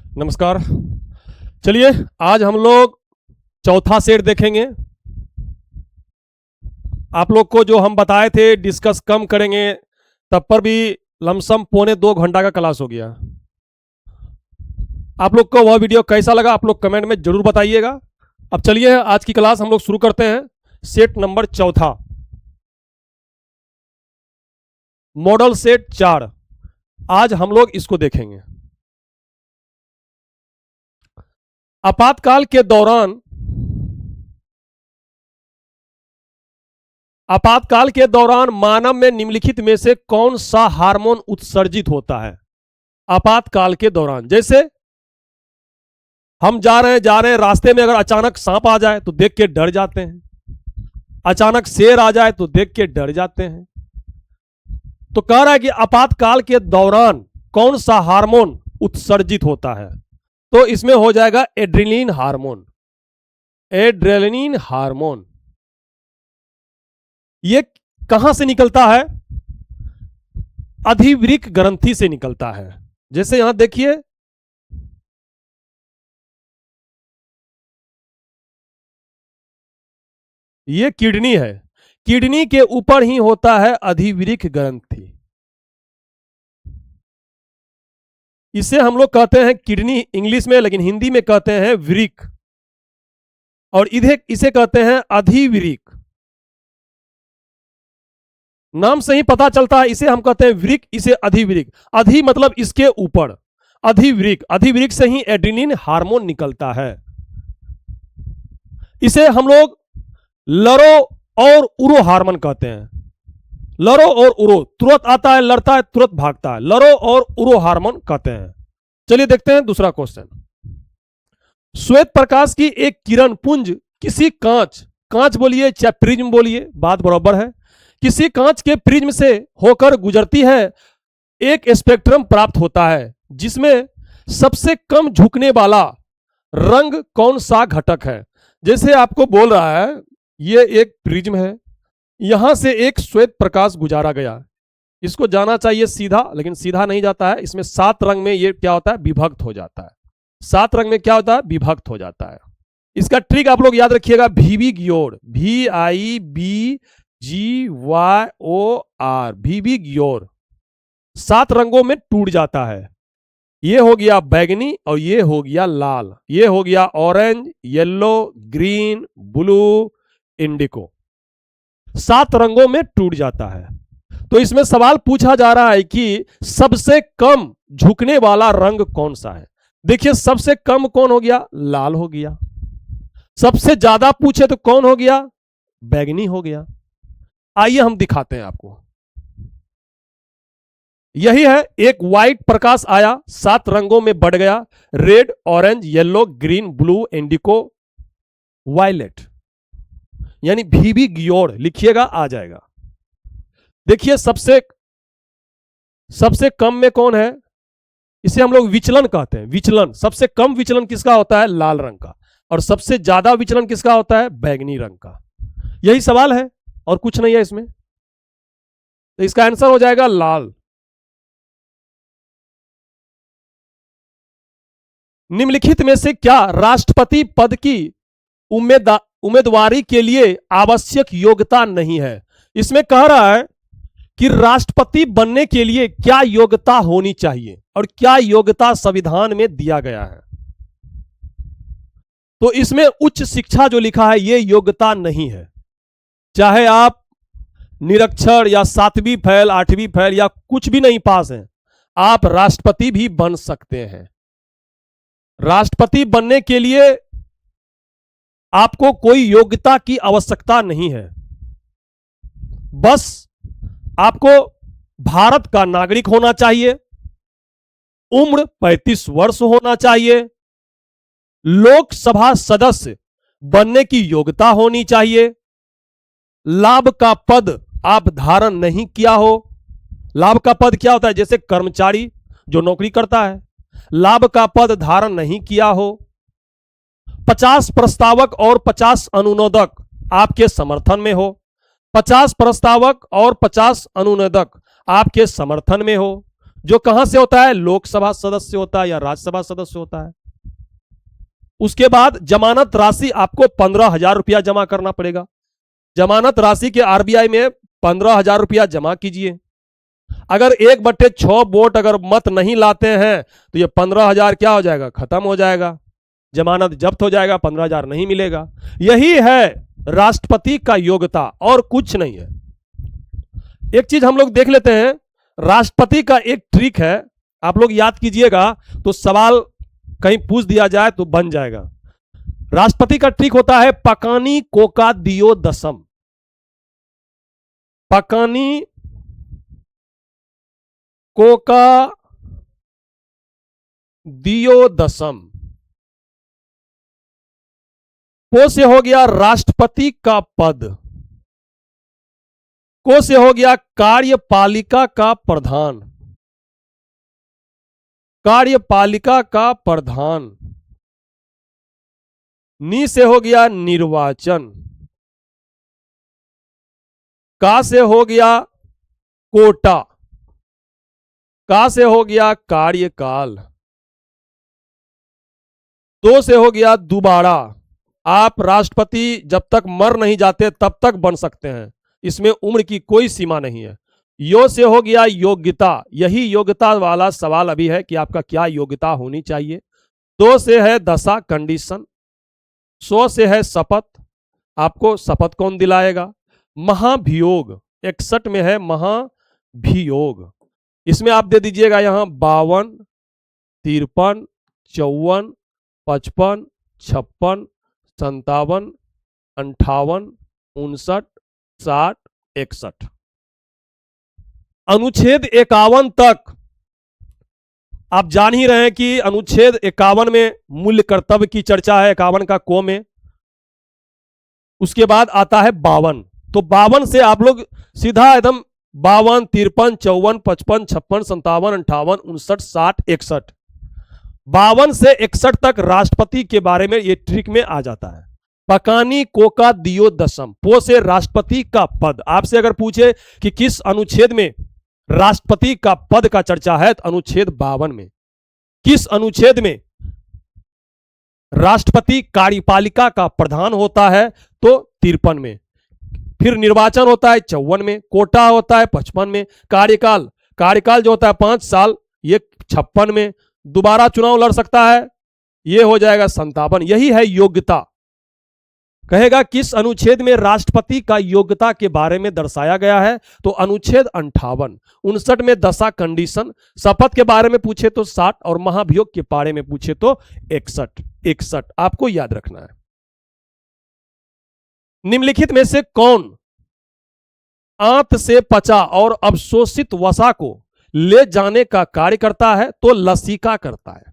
नमस्कार। चलिए आज हम लोग चौथा सेट देखेंगे। आप लोग को जो हम बताए थे डिस्कस कम करेंगे, तब पर भी लमसम 1.25 घंटा का क्लास हो गया। आप लोग को वह वीडियो कैसा लगा आप लोग कमेंट में जरूर बताइएगा। अब चलिए आज की क्लास हम लोग शुरू करते हैं। सेट नंबर चौथा, मॉडल सेट 4। आज हम लोग इसको देखेंगे। आपातकाल के दौरान मानव में निम्नलिखित में से कौन सा हार्मोन उत्सर्जित होता है? आपातकाल के दौरान, जैसे हम जा रहे हैं रास्ते में अगर अचानक सांप आ जाए तो देख के डर जाते हैं, अचानक शेर आ जाए तो देख के डर जाते हैं। तो कह रहा है कि आपातकाल के दौरान कौन सा हार्मोन उत्सर्जित होता है? तो इसमें हो जाएगा एड्रेनलिन हार्मोन। एड्रेनलिन हार्मोन ये कहां से निकलता है? अधिवृक्क ग्रंथि से निकलता है। जैसे यहां देखिए, ये किडनी है, किडनी के ऊपर ही होता है अधिवृक्क ग्रंथि। इसे हम लोग कहते हैं किडनी इंग्लिश में, लेकिन हिंदी में कहते हैं वृक्क, और इसे कहते हैं अधिवृक्क। नाम से ही पता चलता है, इसे हम कहते हैं वृक्क, इसे अधिवृक्क। अधि मतलब इसके ऊपर, अधिवृक्क, अधिवृक्क से ही एड्रेनलिन हार्मोन निकलता है। इसे हम लोग लरो और उरो हार्मोन कहते हैं। लरो और उरो, तुरंत आता है, लड़ता है, तुरंत भागता है, लरो और उरो हार्मोन कहते हैं। चलिए देखते हैं दूसरा क्वेश्चन। श्वेत प्रकाश की एक किरण पुंज किसी कांच बोलिए चाहे प्रिज्म बोलिए, बात बराबर है, किसी कांच के प्रिज्म से होकर गुजरती है। एक स्पेक्ट्रम प्राप्त होता है जिसमें सबसे कम झुकने वाला रंग कौन सा घटक है? जैसे आपको बोल रहा है ये एक प्रिज्म है, यहां से एक श्वेत प्रकाश गुजारा गया, इसको जाना चाहिए सीधा, लेकिन सीधा नहीं जाता है। इसमें 7 रंग में ये क्या होता है? विभक्त हो जाता है। 7 रंग में क्या होता है? विभक्त हो जाता है। इसका ट्रिक आप लोग याद रखिएगा, VB ग्योर, VIBGYOR, VB ग्योर 7 रंगों में टूट जाता है। ये हो गया बैगनी और ये हो गया लाल, ये हो गया ऑरेंज, येलो, ग्रीन, ब्लू, इंडिको, 7 रंगों में टूट जाता है। तो इसमें सवाल पूछा जा रहा है कि सबसे कम झुकने वाला रंग कौन सा है? देखिए सबसे कम कौन हो गया? लाल हो गया। सबसे ज्यादा पूछे तो कौन हो गया? बैगनी हो गया। आइए हम दिखाते हैं आपको। यही है, एक व्हाइट प्रकाश आया, 7 रंगों में बढ़ गया, red, orange, yellow, green, blue, indigo, violet, यानी VB ग्योर लिखिएगा, आ जाएगा। देखिए सबसे कम में कौन है? इसे हम लोग विचलन कहते हैं। विचलन, सबसे कम विचलन किसका होता है? लाल रंग का। और सबसे ज्यादा विचलन किसका होता है? बैगनी रंग का। यही सवाल है और कुछ नहीं है इसमें, तो इसका आंसर हो जाएगा लाल। निम्नलिखित में से क्या राष्ट्रपति पद की उम्मीदवारी के लिए आवश्यक योग्यता नहीं है? इसमें कह रहा है कि राष्ट्रपति बनने के लिए क्या योग्यता होनी चाहिए और क्या योग्यता संविधान में दिया गया है। तो इसमें उच्च शिक्षा जो लिखा है ये योग्यता नहीं है। चाहे आप निरक्षर या 7वीं फेल, 8वीं फेल या कुछ भी नहीं पास हैं, आप राष्ट्रपति भी बन सकते हैं। राष्ट्रपति बनने के लिए आपको कोई योग्यता की आवश्यकता नहीं है, बस आपको भारत का नागरिक होना चाहिए, उम्र 35 वर्ष होना चाहिए, लोकसभा सदस्य बनने की योग्यता होनी चाहिए, लाभ का पद आप धारण नहीं किया हो। लाभ का पद क्या होता है? जैसे कर्मचारी जो नौकरी करता है, लाभ का पद धारण नहीं किया हो, 50 प्रस्तावक और 50 अनुमोदक आपके समर्थन में हो, 50 प्रस्तावक और 50 अनुमोदक आपके समर्थन में हो, जो कहां से होता है, लोकसभा सदस्य होता है या राज्यसभा सदस्य होता है। उसके बाद जमानत राशि आपको 15,000 रुपया जमा करना पड़ेगा। जमानत राशि के आरबीआई में 15,000 रुपया जमा कीजिए। अगर 1/6 वोट अगर मत नहीं लाते हैं तो ये 15,000 क्या हो जाएगा, खत्म हो जाएगा, जमानत जब्त हो जाएगा, 15,000 नहीं मिलेगा। यही है राष्ट्रपति का योग्यता और कुछ नहीं है। एक चीज हम लोग देख लेते हैं, राष्ट्रपति का एक ट्रिक है, आप लोग याद कीजिएगा तो सवाल कहीं पूछ दिया जाए तो बन जाएगा। राष्ट्रपति का ट्रिक होता है पकानी कोका दियो दसम। पकानी कोका दियो दसम। को से हो गया राष्ट्रपति का पद, को से हो गया कार्यपालिका का प्रधान, कार्यपालिका का प्रधान। नी से हो गया निर्वाचन, का से हो गया कोटा, का से हो गया कार्यकाल, दो से हो गया दोबारा। आप राष्ट्रपति जब तक मर नहीं जाते तब तक बन सकते हैं, इसमें उम्र की कोई सीमा नहीं है। यो से हो गया योग्यता, यही योग्यता वाला सवाल अभी है कि आपका क्या योग्यता होनी चाहिए। दो से है दशा कंडीशन, सौ से है शपथ, आपको शपथ कौन दिलाएगा। महाभियोग 61 में है महाभियोग, इसमें आप दे दीजिएगा यहां 52, 53, 54, 55, 56, 57, 58, 59, 60, 61। अनुच्छेद 51 तक आप जान ही रहे हैं कि अनुच्छेद 51 में मूल्य कर्तव्य की चर्चा है, 51 का को में। उसके बाद आता है 52, तो 52 से आप लोग सीधा एकदम 52, 53, 54, 55, 56, 57, 58, 59, 60, 61, 52 से 61 तक राष्ट्रपति के बारे में ये ट्रिक में आ जाता है। पकानी कोका दियो दसम, पो से राष्ट्रपति का पद। आपसे अगर पूछे कि किस अनुच्छेद में राष्ट्रपति का पद का चर्चा है, तो अनुच्छेद 52 में। किस अनुच्छेद में राष्ट्रपति कार्यपालिका का प्रधान होता है, तो 53 में। फिर निर्वाचन होता है 54 में, कोटा होता है 55 में, कार्यकाल, कार्यकाल जो होता है 5 साल, ये 56 में, दोबारा चुनाव लड़ सकता है, ये हो जाएगा 57। यही है योग्यता। कहेगा किस अनुच्छेद में राष्ट्रपति का योग्यता के बारे में दर्शाया गया है, तो अनुच्छेद 58। 59 में दशा कंडीशन, शपथ के बारे में पूछे तो 60 और महाभियोग के बारे में पूछे तो 61। आपको याद रखना है। निम्नलिखित में से कौन आंत से पचा और अवशोषित वसा को ले जाने का कार्य करता है, तो लसीका करता है।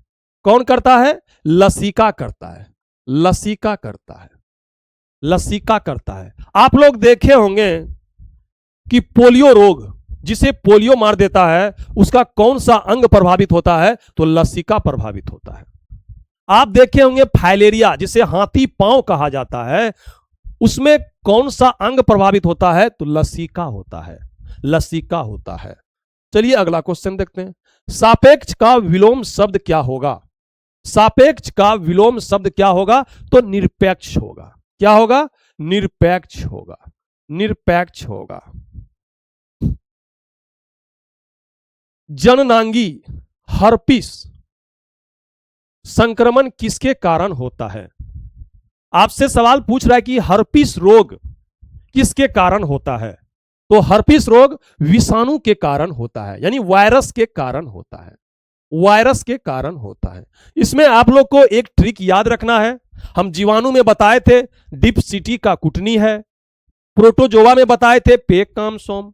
कौन करता है, लसीका करता है, लसीका करता है, लसीका करता है। आप लोग देखे होंगे कि पोलियो रोग, जिसे पोलियो मार देता है, उसका कौन सा अंग प्रभावित होता है, तो लसीका प्रभावित होता है। आप देखे होंगे फाइलेरिया, जिसे हाथी पांव कहा जाता है, उसमें कौन सा अंग प्रभावित होता है, तो लसीका होता है, लसीका होता है। चलिए अगला क्वेश्चन देखते हैं। सापेक्ष का विलोम शब्द क्या होगा, सापेक्ष का विलोम शब्द क्या होगा, तो निरपेक्ष होगा। क्या होगा, निरपेक्ष होगा, निरपेक्ष होगा। जननांगी हर्पिस संक्रमण किसके कारण होता है। आपसे सवाल पूछ रहा है कि हर्पिस रोग किसके कारण होता है, तो हर्पिस रोग विषाणु के कारण होता है, यानी वायरस के कारण होता है, वायरस के कारण होता है। इसमें आप लोग को एक ट्रिक याद रखना है। हम जीवाणु में बताए थे डिप्सिटी का कुटनी है, प्रोटोजोआ में बताए थे पेकामसोम,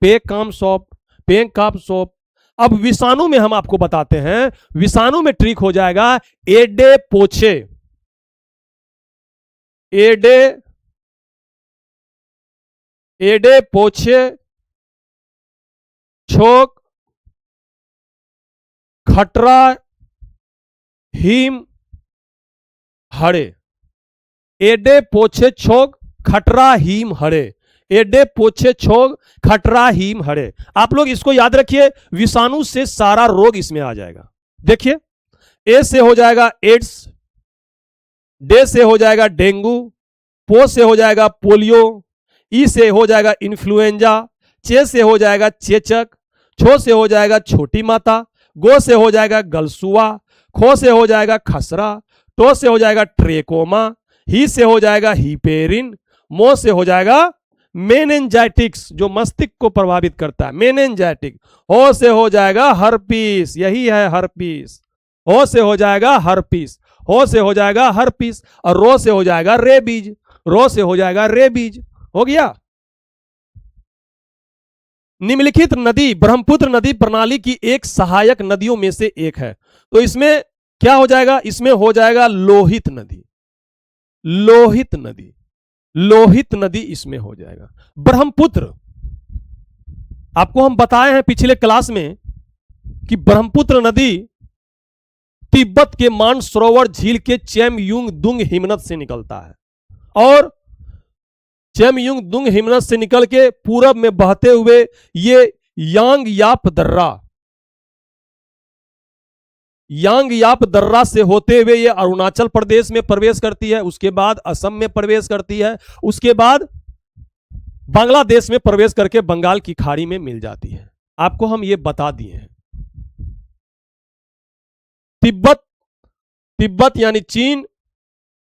पेकामसोप, पेकामसोप। अब विषाणु में हम आपको बताते हैं, विषाणु में ट्रिक हो जाएगा एडे पोछे, एडे, एडे पोछे, छोक, खटरा, हिम, हड़े। एडे पोछे छोक, खटरा, हिम, हड़े। एडे पोछे छोग खटरा हीम हरे। आप लोग इसको याद रखिए, विषाणु से सारा रोग इसमें आ जाएगा। देखिए, ए से हो जाएगा एड्स, डे से हो जाएगा डेंगू, पो से हो जाएगा पोलियो, ई से हो जाएगा इन्फ्लुएंजा, चे से हो जाएगा चेचक, छो से हो जाएगा छोटी माता, गो से हो जाएगा गलसुआ, खो से हो जाएगा खसरा, टो से हो जाएगा ट्रेकोमा, ही से हो जाएगा हिपेरिन, मो से हो जाएगा मेनिंजाइटिक्स जो मस्तिष्क को प्रभावित करता है, मेनिंजाइटिक, हो से हो जाएगा हर्पीस, यही है हर्पीस, हो से हो जाएगा हर्पीस, हो से हो जाएगा हर्पीस, और रो से हो जाएगा रेबीज, रो से हो जाएगा रेबीज। हो गया। निम्नलिखित नदी ब्रह्मपुत्र नदी प्रणाली की एक सहायक नदियों में से एक है, तो इसमें क्या हो जाएगा, इसमें हो जाएगा लोहित नदी, लोहित नदी, लोहित नदी इसमें हो जाएगा। ब्रह्मपुत्र, आपको हम बताए हैं पिछले क्लास में कि ब्रह्मपुत्र नदी तिब्बत के मानसरोवर झील के चेमयुंग दुंग हिमनद से निकलता है, और चेमयुंग दुंग हिमनद से निकल के पूरब में बहते हुए ये यांग याप दर्रा, यांग याप दर्रा से होते हुए ये अरुणाचल प्रदेश में प्रवेश करती है, उसके बाद असम में प्रवेश करती है, उसके बाद बांग्लादेश में प्रवेश करके बंगाल की खाड़ी में मिल जाती है। आपको हम ये बता दिए हैं। तिब्बत, तिब्बत यानी चीन,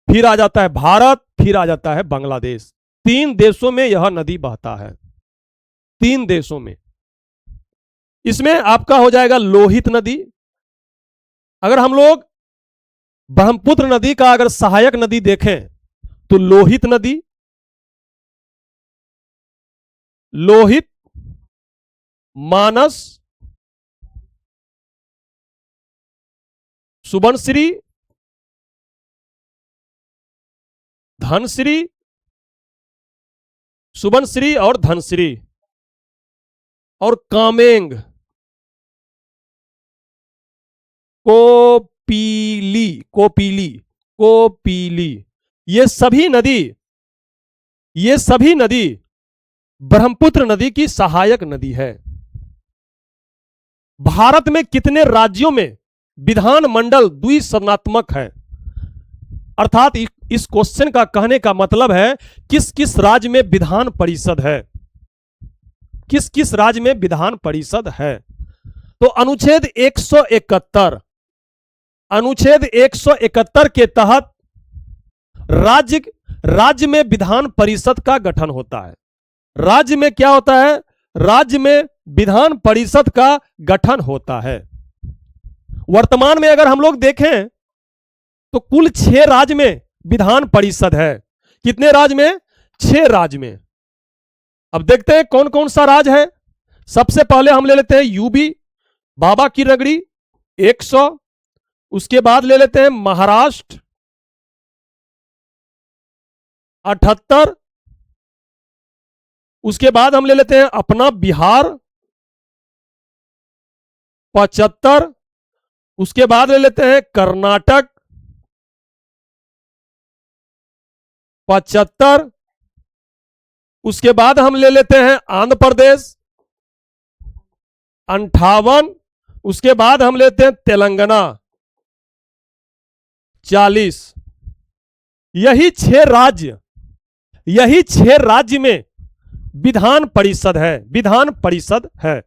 फिर आ जाता है भारत, फिर आ जाता है बांग्लादेश। 3 देशों में यह नदी बहता है, 3 देशों में। इसमें आपका हो जाएगा लोहित नदी। अगर हम लोग ब्रह्मपुत्र नदी का अगर सहायक नदी देखें तो लोहित नदी, लोहित, मानस, सुबनश्री, धनश्री, सुबनश्री और धनश्री, और कामेंग, कोपीली, कोपीली, कोपीली, ये सभी नदी, ये सभी नदी ब्रह्मपुत्र नदी की सहायक नदी है। भारत में कितने राज्यों में विधानमंडल द्विसदनात्मक है? अर्थात इस क्वेश्चन का कहने का मतलब है किस किस राज्य में विधान परिषद है, किस किस राज्य में विधान परिषद है। तो अनुच्छेद 171, अनुच्छेद 171 के तहत राज्य में विधान परिषद का गठन होता है। राज्य में क्या होता है? राज्य में विधान परिषद का गठन होता है। वर्तमान में अगर हम लोग देखें तो कुल 6 राज्य में विधान परिषद है। कितने राज्य में? 6 राज्य में। अब देखते हैं कौन कौन सा राज्य है। सबसे पहले हम ले लेते हैं यूपी, बाबा की नगरी 100। उसके बाद ले लेते हैं महाराष्ट्र 78। उसके बाद हम ले लेते हैं अपना बिहार 75। उसके बाद ले लेते हैं कर्नाटक 75। उसके बाद हम ले लेते हैं आंध्र प्रदेश 58। उसके बाद हम लेते हैं तेलंगाना 40। यही 6 राज्य में विधान परिषद है, विधान परिषद है।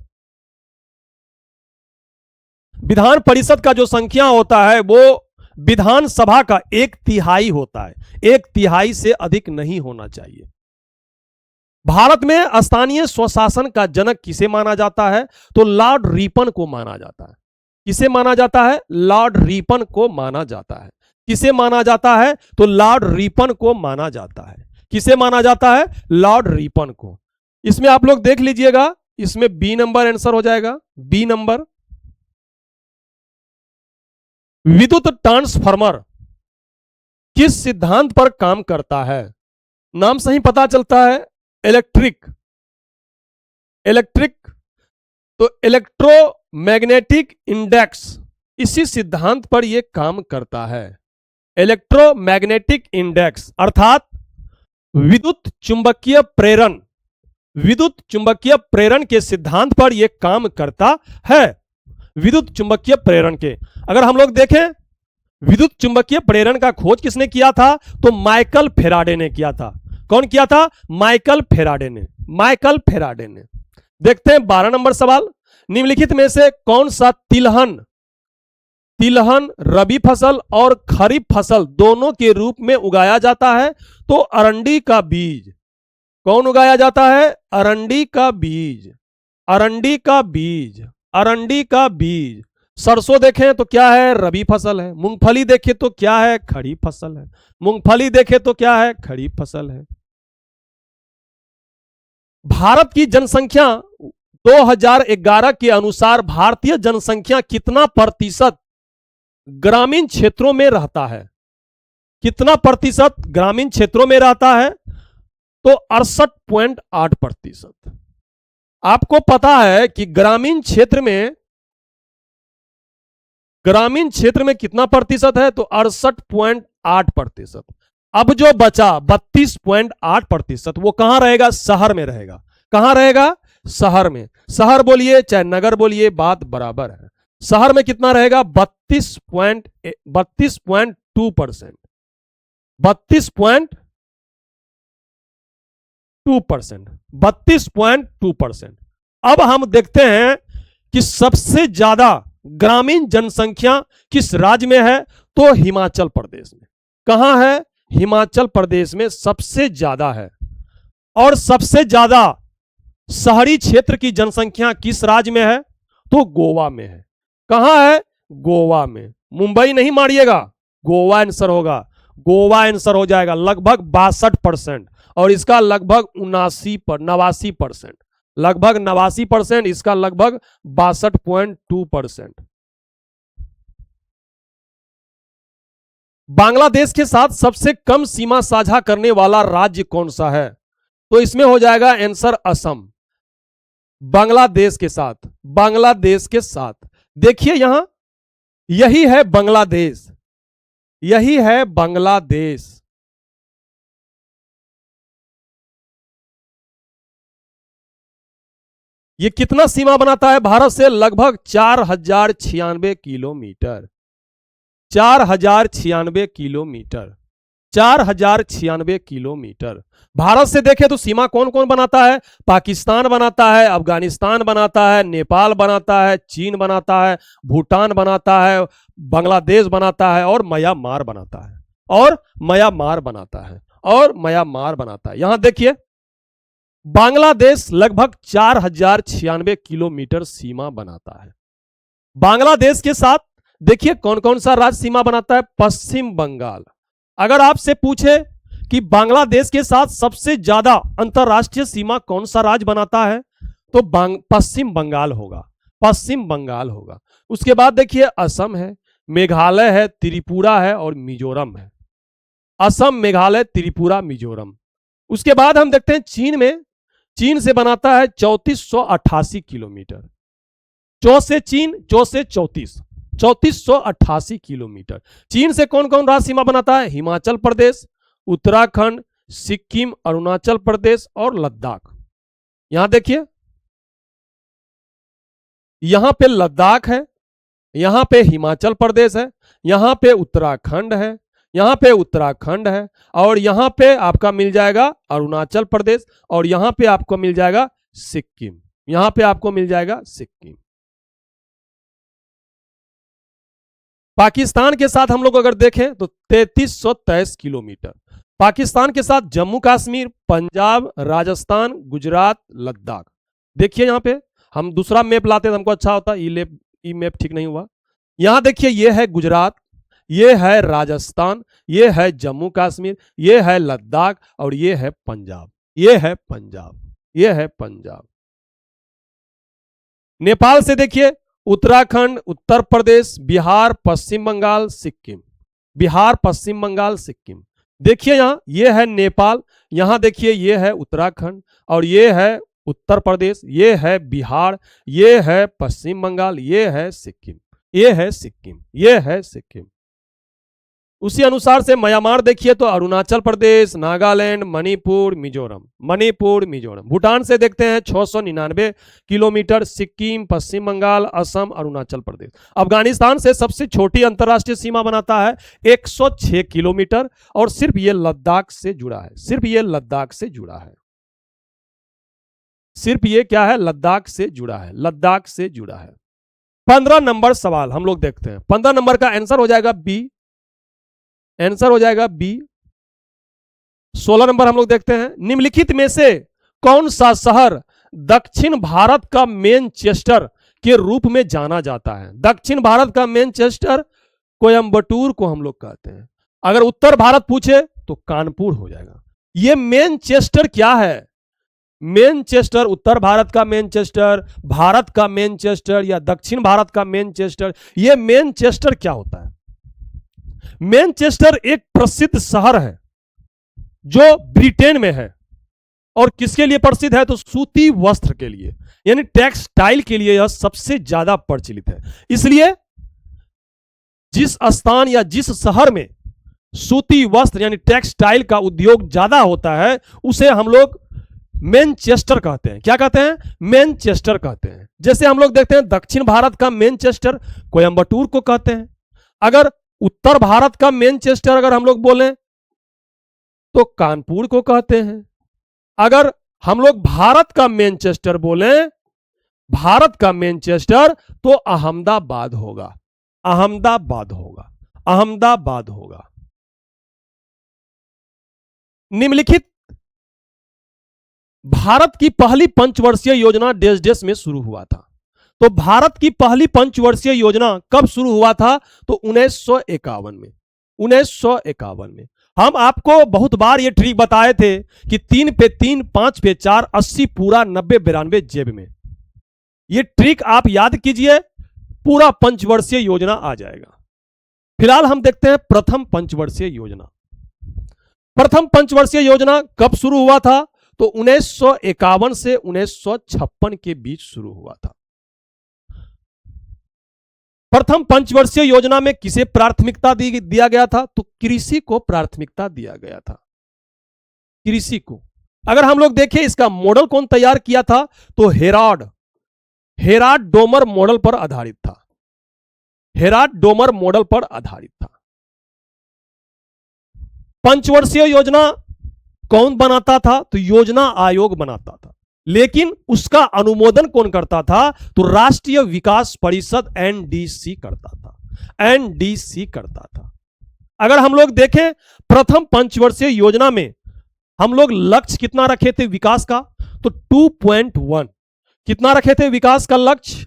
विधान परिषद का जो संख्या होता है वो विधानसभा का 1/3 होता है। 1/3 से अधिक नहीं होना चाहिए। भारत में स्थानीय स्वशासन का जनक किसे माना जाता है? तो लॉर्ड रिपन को माना जाता है। किसे माना जाता है? लॉर्ड रिपन को माना जाता है। किसे माना जाता है? तो लॉर्ड रिपन को माना जाता है। किसे माना जाता है? लॉर्ड रिपन को। इसमें आप लोग देख लीजिएगा, इसमें बी नंबर आंसर हो जाएगा। B number. विद्युत ट्रांसफार्मर किस सिद्धांत पर काम करता है? नाम से ही पता चलता है इलेक्ट्रिक। इलेक्ट्रिक तो इलेक्ट्रोमैग्नेटिक इंडेक्स, इसी सिद्धांत पर यह काम करता है। इलेक्ट्रोमैग्नेटिक इंडेक्स अर्थात विद्युत चुंबकीय प्रेरण विद्युत चुंबकीय प्रेरण के सिद्धांत पर यह काम करता है। विद्युत चुंबकीय प्रेरण के, अगर हम लोग देखें विद्युत चुंबकीय प्रेरण का खोज किसने किया था, तो माइकल फेराडे ने किया था। कौन किया था, माइकल फेराडे ने, माइकल फेराडे ने। देखते हैं 12 नंबर सवाल, निम्नलिखित में से कौन सा तिलहन रबी फसल और खरीफ फसल दोनों के रूप में उगाया जाता है, तो अरंडी का बीज। कौन उगाया जाता है, अरंडी का बीज, अरंडी का बीज, अरंडी का बीज। सरसों देखें तो क्या है, रबी फसल है। मूंगफली देखें तो क्या है, खरीफ फसल है। मूंगफली देखें तो क्या है, खरीफ फसल है। भारत की जनसंख्या 2011 के अनुसार भारतीय जनसंख्या कितना प्रतिशत ग्रामीण क्षेत्रों में रहता है, कितना प्रतिशत ग्रामीण क्षेत्रों में रहता है, तो 68.8%। आपको पता है कि ग्रामीण क्षेत्र में कितना प्रतिशत है, तो 68.8%। अब जो बचा 32.8%, वो कहां रहेगा, शहर में रहेगा। कहां रहेगा, शहर में। शहर बोलिए चाहे नगर बोलिए, बात बराबर है। शहर में कितना रहेगा, 32.2%, 32.2%। अब हम देखते हैं कि सबसे ज्यादा ग्रामीण जनसंख्या किस राज्य में है, तो हिमाचल प्रदेश में। कहां है, हिमाचल प्रदेश में सबसे ज्यादा है। और सबसे ज्यादा शहरी क्षेत्र की जनसंख्या किस राज्य में है, तो गोवा में है। कहां है, गोवा में। मुंबई नहीं मारिएगा, गोवा आंसर होगा, गोवा आंसर हो जाएगा। लगभग 62%, और इसका लगभग 89% लगभग 89%, इसका लगभग 62.2%। बांग्लादेश के साथ सबसे कम सीमा साझा करने वाला राज्य कौन सा है, तो इसमें हो जाएगा आंसर असम। बांग्लादेश के साथ, बांग्लादेश के साथ देखिए यहां, यही है बांग्लादेश, यही है बांग्लादेश। ये कितना सीमा बनाता है भारत से, लगभग 4096 किलोमीटर, 4096 किलोमीटर, 4096 किलोमीटर। भारत से देखें तो सीमा कौन कौन बनाता है, पाकिस्तान बनाता है, अफगानिस्तान बनाता है, नेपाल बनाता है, चीन बनाता है, भूटान बनाता है, बांग्लादेश बनाता है, और म्यांमार बनाता है, और म्यांमार बनाता है, और म्यांमार बनाता है। यहां देखिए बांग्लादेश लगभग 4096 किलोमीटर सीमा बनाता है। बांग्लादेश के साथ देखिए कौन कौन सा राज्य सीमा बनाता है, पश्चिम बंगाल। अगर आपसे पूछे कि बांग्लादेश के साथ सबसे ज्यादा अंतरराष्ट्रीय सीमा कौन सा राज्य बनाता है, तो पश्चिम बंगाल होगा, पश्चिम बंगाल होगा। उसके बाद देखिए असम है, मेघालय है, त्रिपुरा है, और मिजोरम है। असम, मेघालय, त्रिपुरा, मिजोरम। उसके बाद हम देखते हैं चीन में, चीन से बनाता है 3488 किलोमीटर। चौ से चीन, चौ से 3488 किलोमीटर। चीन से कौन कौन राज्य सीमा बनाता है, हिमाचल प्रदेश, उत्तराखंड, सिक्किम, अरुणाचल प्रदेश, और लद्दाख। यहां देखिए, यहां पे लद्दाख है, यहां पे हिमाचल प्रदेश है, यहां पे उत्तराखंड है, यहां पे उत्तराखंड है, और यहां पे आपका मिल जाएगा अरुणाचल प्रदेश, और यहां पे आपको मिल जाएगा सिक्किम, यहां पे आपको मिल जाएगा सिक्किम। पाकिस्तान के साथ हम लोग अगर देखें तो 3323 किलोमीटर। पाकिस्तान के साथ जम्मू कश्मीर, पंजाब, राजस्थान, गुजरात, लद्दाख। देखिए यहां पे हम दूसरा मैप लाते तो हमको अच्छा होता, ई मैप ठीक नहीं हुआ। यहां देखिए, ये है गुजरात, ये है राजस्थान, ये है जम्मू कश्मीर, ये है लद्दाख, और ये है पंजाब, ये है पंजाब, ये है पंजाब। नेपाल से देखिए उत्तराखंड, उत्तर प्रदेश, बिहार, पश्चिम बंगाल, सिक्किम, बिहार, पश्चिम बंगाल, सिक्किम। देखिए यहां, ये है नेपाल, यहां देखिए ये है उत्तराखंड, और ये है उत्तर प्रदेश, ये है बिहार, ये है पश्चिम बंगाल, ये है सिक्किम, ये है सिक्किम, ये है सिक्किम। उसी अनुसार से म्यांमार देखिए तो अरुणाचल प्रदेश, नागालैंड, मणिपुर, मिजोरम। भूटान से देखते हैं 699 किलोमीटर, सिक्किम, पश्चिम बंगाल, असम, अरुणाचल प्रदेश। अफगानिस्तान से सबसे छोटी अंतरराष्ट्रीय सीमा बनाता है 106 किलोमीटर, और सिर्फ ये लद्दाख से जुड़ा है, सिर्फ ये लद्दाख से जुड़ा है, सिर्फ ये क्या है, लद्दाख से जुड़ा है, लद्दाख से जुड़ा है। 15 नंबर सवाल हम लोग देखते हैं। 15 नंबर का आंसर हो जाएगा बी, आंसर हो जाएगा बी। 16 नंबर हम लोग देखते हैं, निम्नलिखित में से कौन सा शहर दक्षिण भारत का मैनचेस्टर के रूप में जाना जाता है? दक्षिण भारत का मैनचेस्टर कोयम्बटूर को हम लोग कहते हैं। अगर उत्तर भारत पूछे तो कानपुर हो जाएगा। ये मैनचेस्टर क्या है? मैनचेस्टर, उत्तर भारत का मैनचेस्टर, भारत का मैनचेस्टर या दक्षिण भारत का मैनचेस्टर, ये मैनचेस्टर क्या होता है? मैनचेस्टर एक प्रसिद्ध शहर है जो ब्रिटेन में है, और किसके लिए प्रसिद्ध है? तो सूती वस्त्र के लिए, यानी टेक्सटाइल के लिए यह सबसे ज्यादा प्रचलित है। इसलिए जिस स्थान या जिस शहर में सूती वस्त्र यानी टेक्सटाइल का उद्योग ज्यादा होता है उसे हम लोग मैनचेस्टर कहते हैं। क्या कहते हैं? मैनचेस्टर कहते हैं। जैसे हम लोग देखते हैं दक्षिण भारत का मैनचेस्टर कोयम्बटूर को कहते हैं। अगर उत्तर भारत का मैनचेस्टर अगर हम लोग बोलें तो कानपुर को कहते हैं। अगर हम लोग भारत का मैनचेस्टर बोलें, भारत का मैनचेस्टर, तो अहमदाबाद होगा, अहमदाबाद होगा, अहमदाबाद होगा। निम्नलिखित भारत की पहली पंचवर्षीय योजना देश देश में शुरू हुआ था। तो भारत की पहली पंचवर्षीय योजना कब शुरू हुआ था? तो 1951 में, 1951 में। हम आपको बहुत बार ये ट्रिक बताए थे कि 3 पे 3, 5 पे 4, 80 पूरा, 90 92 जेब में। ये ट्रिक आप याद कीजिए, पूरा पंचवर्षीय योजना आ जाएगा। फिलहाल हम देखते हैं प्रथम पंचवर्षीय योजना। प्रथम पंचवर्षीय योजना कब शुरू हुआ था? तो 1951 से 1956 के बीच शुरू हुआ था। प्रथम पंचवर्षीय योजना में किसे प्राथमिकता दिया गया था? तो कृषि को प्राथमिकता दिया गया था, कृषि को। अगर हम लोग देखें इसका मॉडल कौन तैयार किया था? तो हेराड डोमर मॉडल पर आधारित था, हेराड डोमर मॉडल पर आधारित था। पंचवर्षीय योजना कौन बनाता था? तो योजना आयोग बनाता था, लेकिन उसका अनुमोदन कौन करता था? तो राष्ट्रीय विकास परिषद एनडीसी करता था, एनडीसी करता था। अगर हम लोग देखें प्रथम पंचवर्षीय योजना में हम लोग लक्ष्य कितना रखे थे विकास का? तो 2.1 कितना रखे थे विकास का लक्ष्य?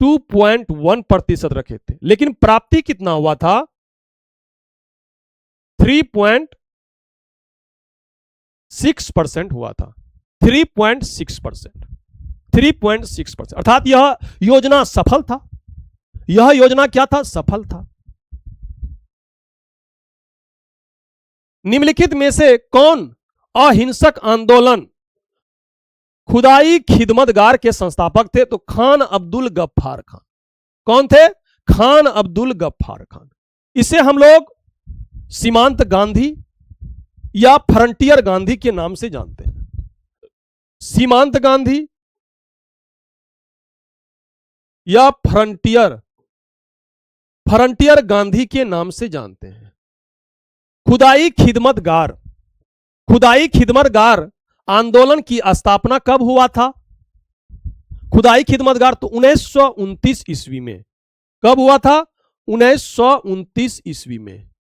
2.1% रखे थे, लेकिन प्राप्ति कितना हुआ था? 3.6% हुआ था, 3.6%, 3.6%। अर्थात यह योजना सफल था, यह योजना क्या था? सफल था। निम्नलिखित में से कौन अहिंसक आंदोलन खुदाई खिदमतगार के संस्थापक थे? तो खान अब्दुल गफ्फार खान। कौन थे? खान अब्दुल गफ्फार खान। इसे हम लोग सीमांत गांधी या फ्रंटियर गांधी के नाम से जानते हैं। सीमांत गांधी या फ्रंटियर गांधी के नाम से जानते हैं। खुदाई खिदमतगार आंदोलन की स्थापना कब हुआ था? खुदाई खिदमतगार तो 1929 ईस्वी में। कब हुआ था? 1929 ईस्वी में।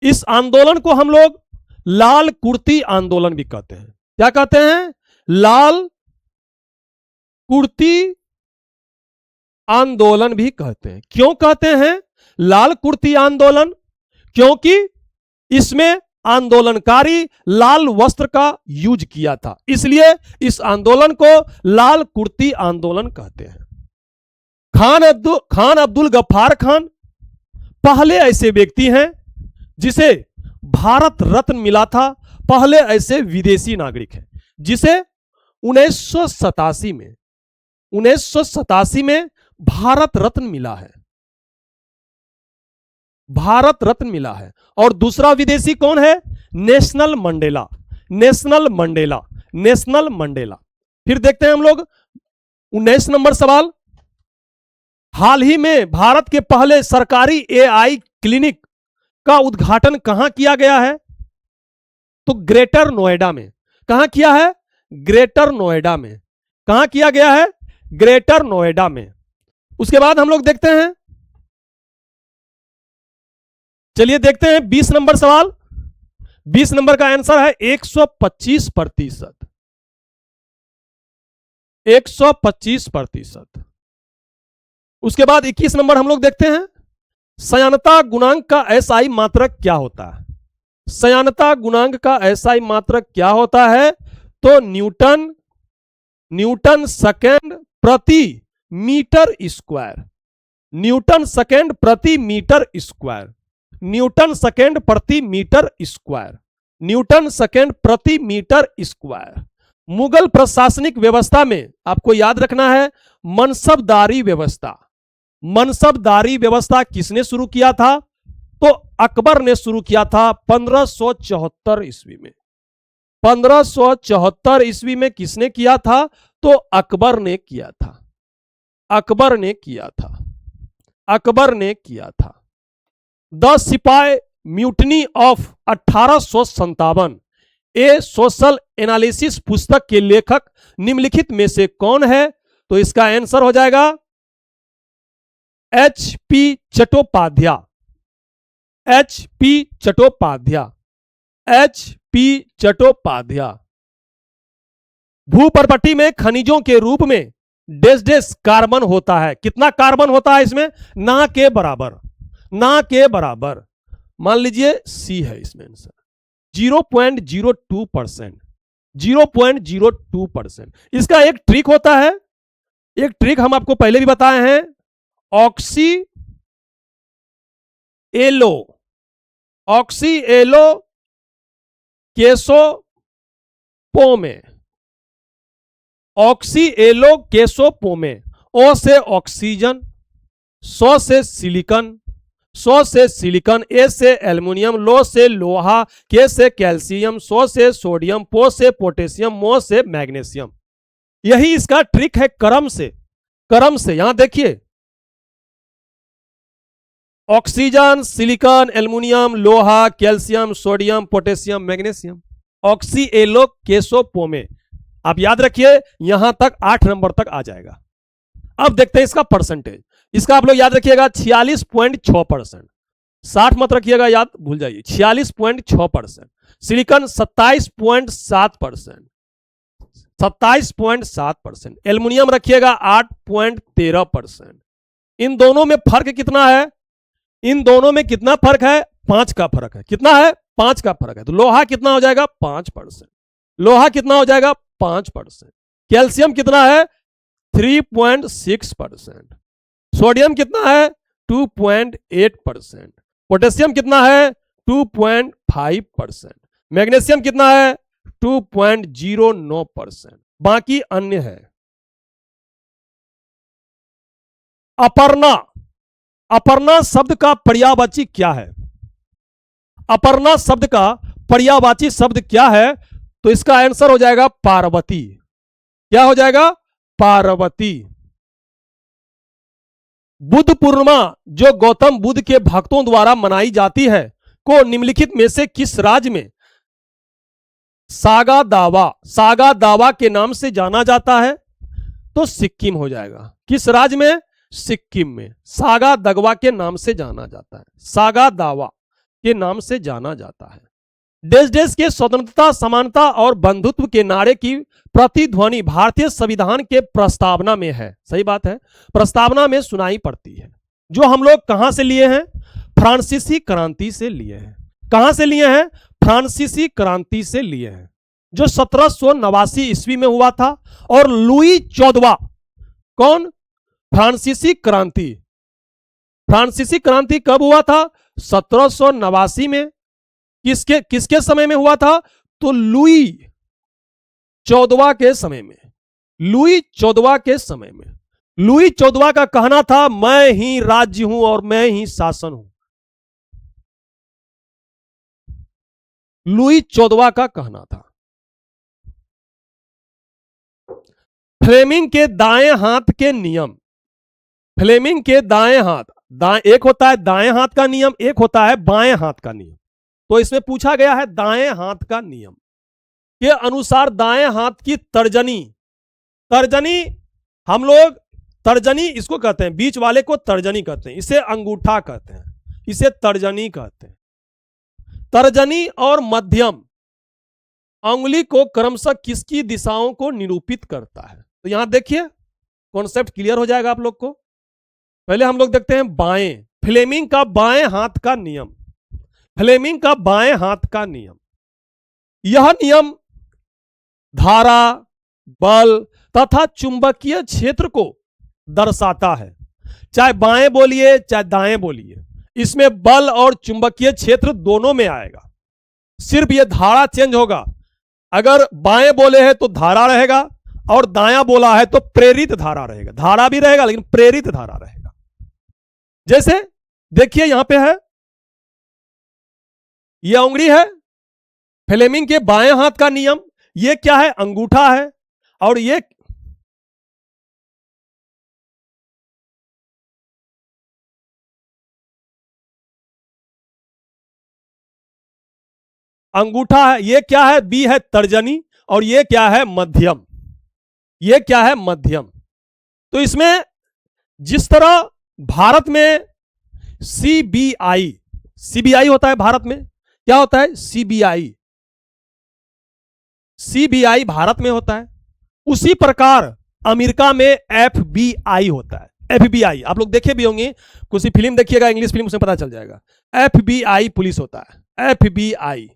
इस आंदोलन को हम लोग लाल कुर्ती आंदोलन भी कहते हैं। क्या कहते हैं? लाल कुर्ती आंदोलन भी कहते हैं। क्यों कहते हैं लाल कुर्ती आंदोलन? क्योंकि इसमें आंदोलनकारी लाल वस्त्र का यूज किया था, इसलिए इस आंदोलन को लाल कुर्ती आंदोलन कहते हैं। खान अब्दुल गफ्फार खान पहले ऐसे व्यक्ति हैं जिसे भारत रत्न मिला था, पहले ऐसे विदेशी नागरिक हैं जिसे 1987 में भारत रत्न मिला है। भारत रत्न मिला है। और दूसरा विदेशी कौन है? National Mandela, national Mandela, national Mandela. फिर देखते हैं हम लोग 19 नंबर सवाल। हाल ही में भारत के पहले सरकारी एआई क्लिनिक का उद्घाटन कहां किया गया है? तो ग्रेटर नोएडा में। कहां किया है? ग्रेटर नोएडा में। कहां किया गया है? ग्रेटर नोएडा में। उसके बाद हम लोग देखते हैं, चलिए देखते हैं 20 नंबर सवाल। 20 नंबर का आंसर है 125%। 125%। उसके बाद 21 नंबर हम लोग देखते हैं, सयानता गुणांक का एसआई मात्रक क्या होता है? सयानता गुणांक का एसआई मात्रक क्या होता है? तो न्यूटन, न्यूटन सेकेंड प्रति मीटर स्क्वायर, न्यूटन सेकेंड प्रति मीटर स्क्वायर, न्यूटन सेकेंड प्रति मीटर स्क्वायर, न्यूटन सेकेंड प्रति मीटर स्क्वायर। मुगल प्रशासनिक व्यवस्था में आपको याद रखना है मनसबदारी व्यवस्था। मनसबदारी व्यवस्था किसने शुरू किया था? तो अकबर ने शुरू किया था 1574 ईस्वी में। 1574 ईस्वी में किसने किया था? तो अकबर ने किया था, अकबर ने किया था, अकबर ने किया था। द सिपाही mutiny of 1857 A social analysis पुस्तक के लेखक निम्नलिखित में से कौन है? तो इसका आंसर हो जाएगा HP Chattopadhyay, HP Chattopadhyay, HP Chattopadhyay. भूपर्पट्टी में खनिजों के रूप में डेस डेस कार्बन होता है। कितना कार्बन होता है इसमें? ना के बराबर, ना के बराबर। मान लीजिए सी है इसमें आंसर 0.02%, 0.02%। इसका एक ट्रिक होता है, एक ट्रिक हम आपको पहले भी बताए हैं, ऑक्सी एलो, ऑक्सी एलो केसोपोमे, ऑक्सी एलो केसोपोमे। ओ से ऑक्सीजन, सौ से सिलिकॉन, सौ से सिलिकॉन, ए से एल्युमिनियम, लो से लोहा, के से कैल्शियम, सो से सोडियम, पो से पोटेशियम, मो से मैग्नीशियम। यही इसका ट्रिक है क्रम से, क्रम से। यहां देखिए ऑक्सीजन, सिलिकॉन, एल्युमिनियम, लोहा, कैल्शियम, सोडियम, पोटेशियम, मैग्नीशियम, ऑक्सी एलो केसोपोमे। आप याद रखिए यहां तक 8 नंबर तक आ जाएगा। अब देखते हैं इसका परसेंटेज। इसका आप लोग याद रखिएगा 46.6%। 60 मत रखिएगा याद, भूल जाइए। 46.6%। सिलिकॉन 27.7%, 27.7%। एल्युमिनियम रखिएगा 8.13%। इन दोनों में फर्क कितना है? इन दोनों में कितना फर्क है? 5 का फर्क है। कितना है? 5 का फर्क है। तो लोहा कितना हो जाएगा? 5%। लोहा कितना हो जाएगा? 5%। कैल्शियम कितना है? 3.6%। सोडियम कितना है? 2.8%। पोटेशियम कितना है? 2.5%। मैग्नीशियम कितना है? 2.09%। बाकी अन्य है। अपर्णा, अपर्णा शब्द का पर्यायवाची क्या है? अपर्णा शब्द का पर्यायवाची शब्द क्या है? तो इसका आंसर हो जाएगा पार्वती। क्या हो जाएगा? पार्वती। बुद्ध पूर्णिमा जो गौतम बुद्ध के भक्तों द्वारा मनाई जाती है को निम्नलिखित में से किस राज्य में सागा दावा, सागा दावा के नाम से जाना जाता है? तो सिक्किम हो जाएगा। किस राज्य में? सिक्किम में। सागा दगवा के नाम से जाना जाता है, सागा दावा के नाम से जाना जाता है। देश देश के स्वतंत्रता, समानता और बंधुत्व के नारे की प्रतिध्वनि भारतीय संविधान के प्रस्तावना में है। सही बात है, प्रस्तावना में सुनाई पड़ती है। जो हम लोग कहां से लिए हैं? फ्रांसीसी क्रांति से लिए हैं। कहां से लिए हैं? फ्रांसीसी क्रांति से लिए हैं, जो 1789 ईस्वी में हुआ था। और लुई 14 कौन? फ्रांसीसी क्रांति। फ्रांसीसी क्रांति कब हुआ था? 1789 में। किसके किसके समय में हुआ था? तो लुई 14 के समय में। लुई 14 के समय में। लुई 14 का कहना था मैं ही राज्य हूं और मैं ही शासन हूं। लुई 14वां का कहना था। फ्लेमिंग के दाएं हाथ के नियम, फ्लेमिंग के दाएं हाथ, एक होता है दाएं हाथ का नियम, एक होता है बाएं हाथ का नियम। तो इसमें पूछा गया है दाएं हाथ का नियम के अनुसार दाएं हाथ की तर्जनी, तर्जनी हम लोग तर्जनी इसको कहते हैं, बीच वाले को तर्जनी कहते हैं, इसे अंगूठा कहते हैं, इसे तर्जनी कहते हैं। तर्जनी और मध्यम अंगुली को क्रमशः किसकी दिशाओं को निरूपित करता है? तो यहां देखिए कॉन्सेप्ट क्लियर हो जाएगा आप लोग को। पहले हम लोग देखते हैं बाएं, फ्लेमिंग का बाएं हाथ का नियम, फ्लेमिंग का बाएं हाथ का नियम। यह नियम धारा, बल तथा चुंबकीय क्षेत्र को दर्शाता है। चाहे बाएं बोलिए चाहे दाएं बोलिए, इसमें बल और चुंबकीय क्षेत्र दोनों में आएगा। सिर्फ यह धारा चेंज होगा, अगर बाएं बोले हैं तो धारा रहेगा और दायां बोला है तो प्रेरित धारा रहेगा। धारा भी रहेगा लेकिन प्रेरित धारा रहेगा। जैसे देखिए यहां पे है, यह उंगली है, फ्लेमिंग के बाएं हाथ का नियम, यह क्या है? अंगूठा है, और ये अंगूठा है, ये क्या है? बी है तर्जनी, और ये क्या है? मध्यम। ये क्या है? मध्यम। तो इसमें जिस तरह भारत में सीबीआई, सीबीआई होता है भारत में, क्या होता है? सीबीआई, सीबीआई भारत में होता है, उसी प्रकार अमेरिका में एफबीआई होता है। एफबीआई आप लोग देखे भी होंगे, कुछ फिल्म देखिएगा इंग्लिश फिल्म, उसमें पता चल जाएगा। एफबीआई पुलिस होता है, एफबीआई।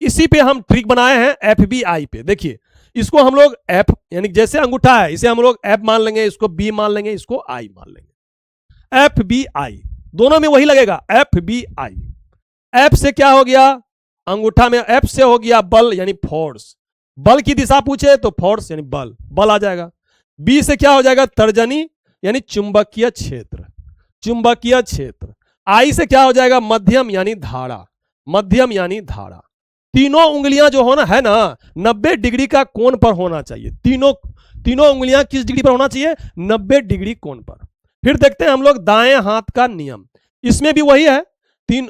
इसी पे हम ट्रिक बनाए हैं, एफबीआई पे। देखिए इसको हम लोग एफ यानी जैसे अंगूठा है इसे हम लोग एफ मान लेंगे, इसको बी मान लेंगे, इसको आई मान लेंगे। एफबीआई दोनों में वही लगेगा, एफबीआई। एफ से क्या हो गया? अंगूठा में एफ से हो गया बल यानी फोर्स, बल की दिशा पूछे तो फोर्स यानी बल, बल आ जाएगा। बी से क्या हो जाएगा? तर्जनी यानी चुंबकीय क्षेत्र, चुंबकीय क्षेत्र। आई से क्या हो जाएगा? मध्यम यानी धारा, मध्यम यानी धारा। तीनों उंगलियां जो होना है ना 90 डिग्री का कोण पर होना चाहिए। तीनों उंगलियां किस डिग्री पर होना चाहिए? 90 डिग्री कोण पर। फिर देखते हैं हम लोग दाएं हाथ का नियम, इसमें भी वही है, तीन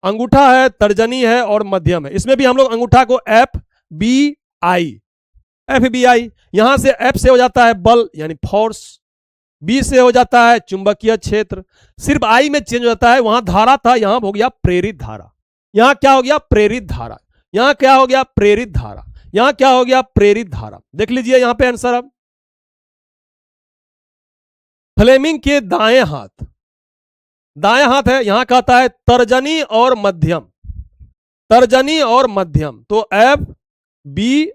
अंगूठा है, तर्जनी है और मध्यम है। इसमें भी हम लोग अंगूठा को F B I, F B I, यहां से एफ से हो जाता है बल यानी फोर्स, बी से हो जाता है चुंबकीय क्षेत्र, सिर्फ आई में चेंज हो जाता है, वहां धारा था यहां हो गया प्रेरित धारा, यहां क्या हो गया? प्रेरित धारा, यहां क्या हो गया? प्रेरित धारा, यहां क्या हो गया? प्रेरित धारा। देख लीजिए यहां पे आंसर। अब फ्लेमिंग के दाएं हाथ, दाएं हाथ है, यहां कहता है तर्जनी और मध्यम, तर्जनी और मध्यम। तो एफ बी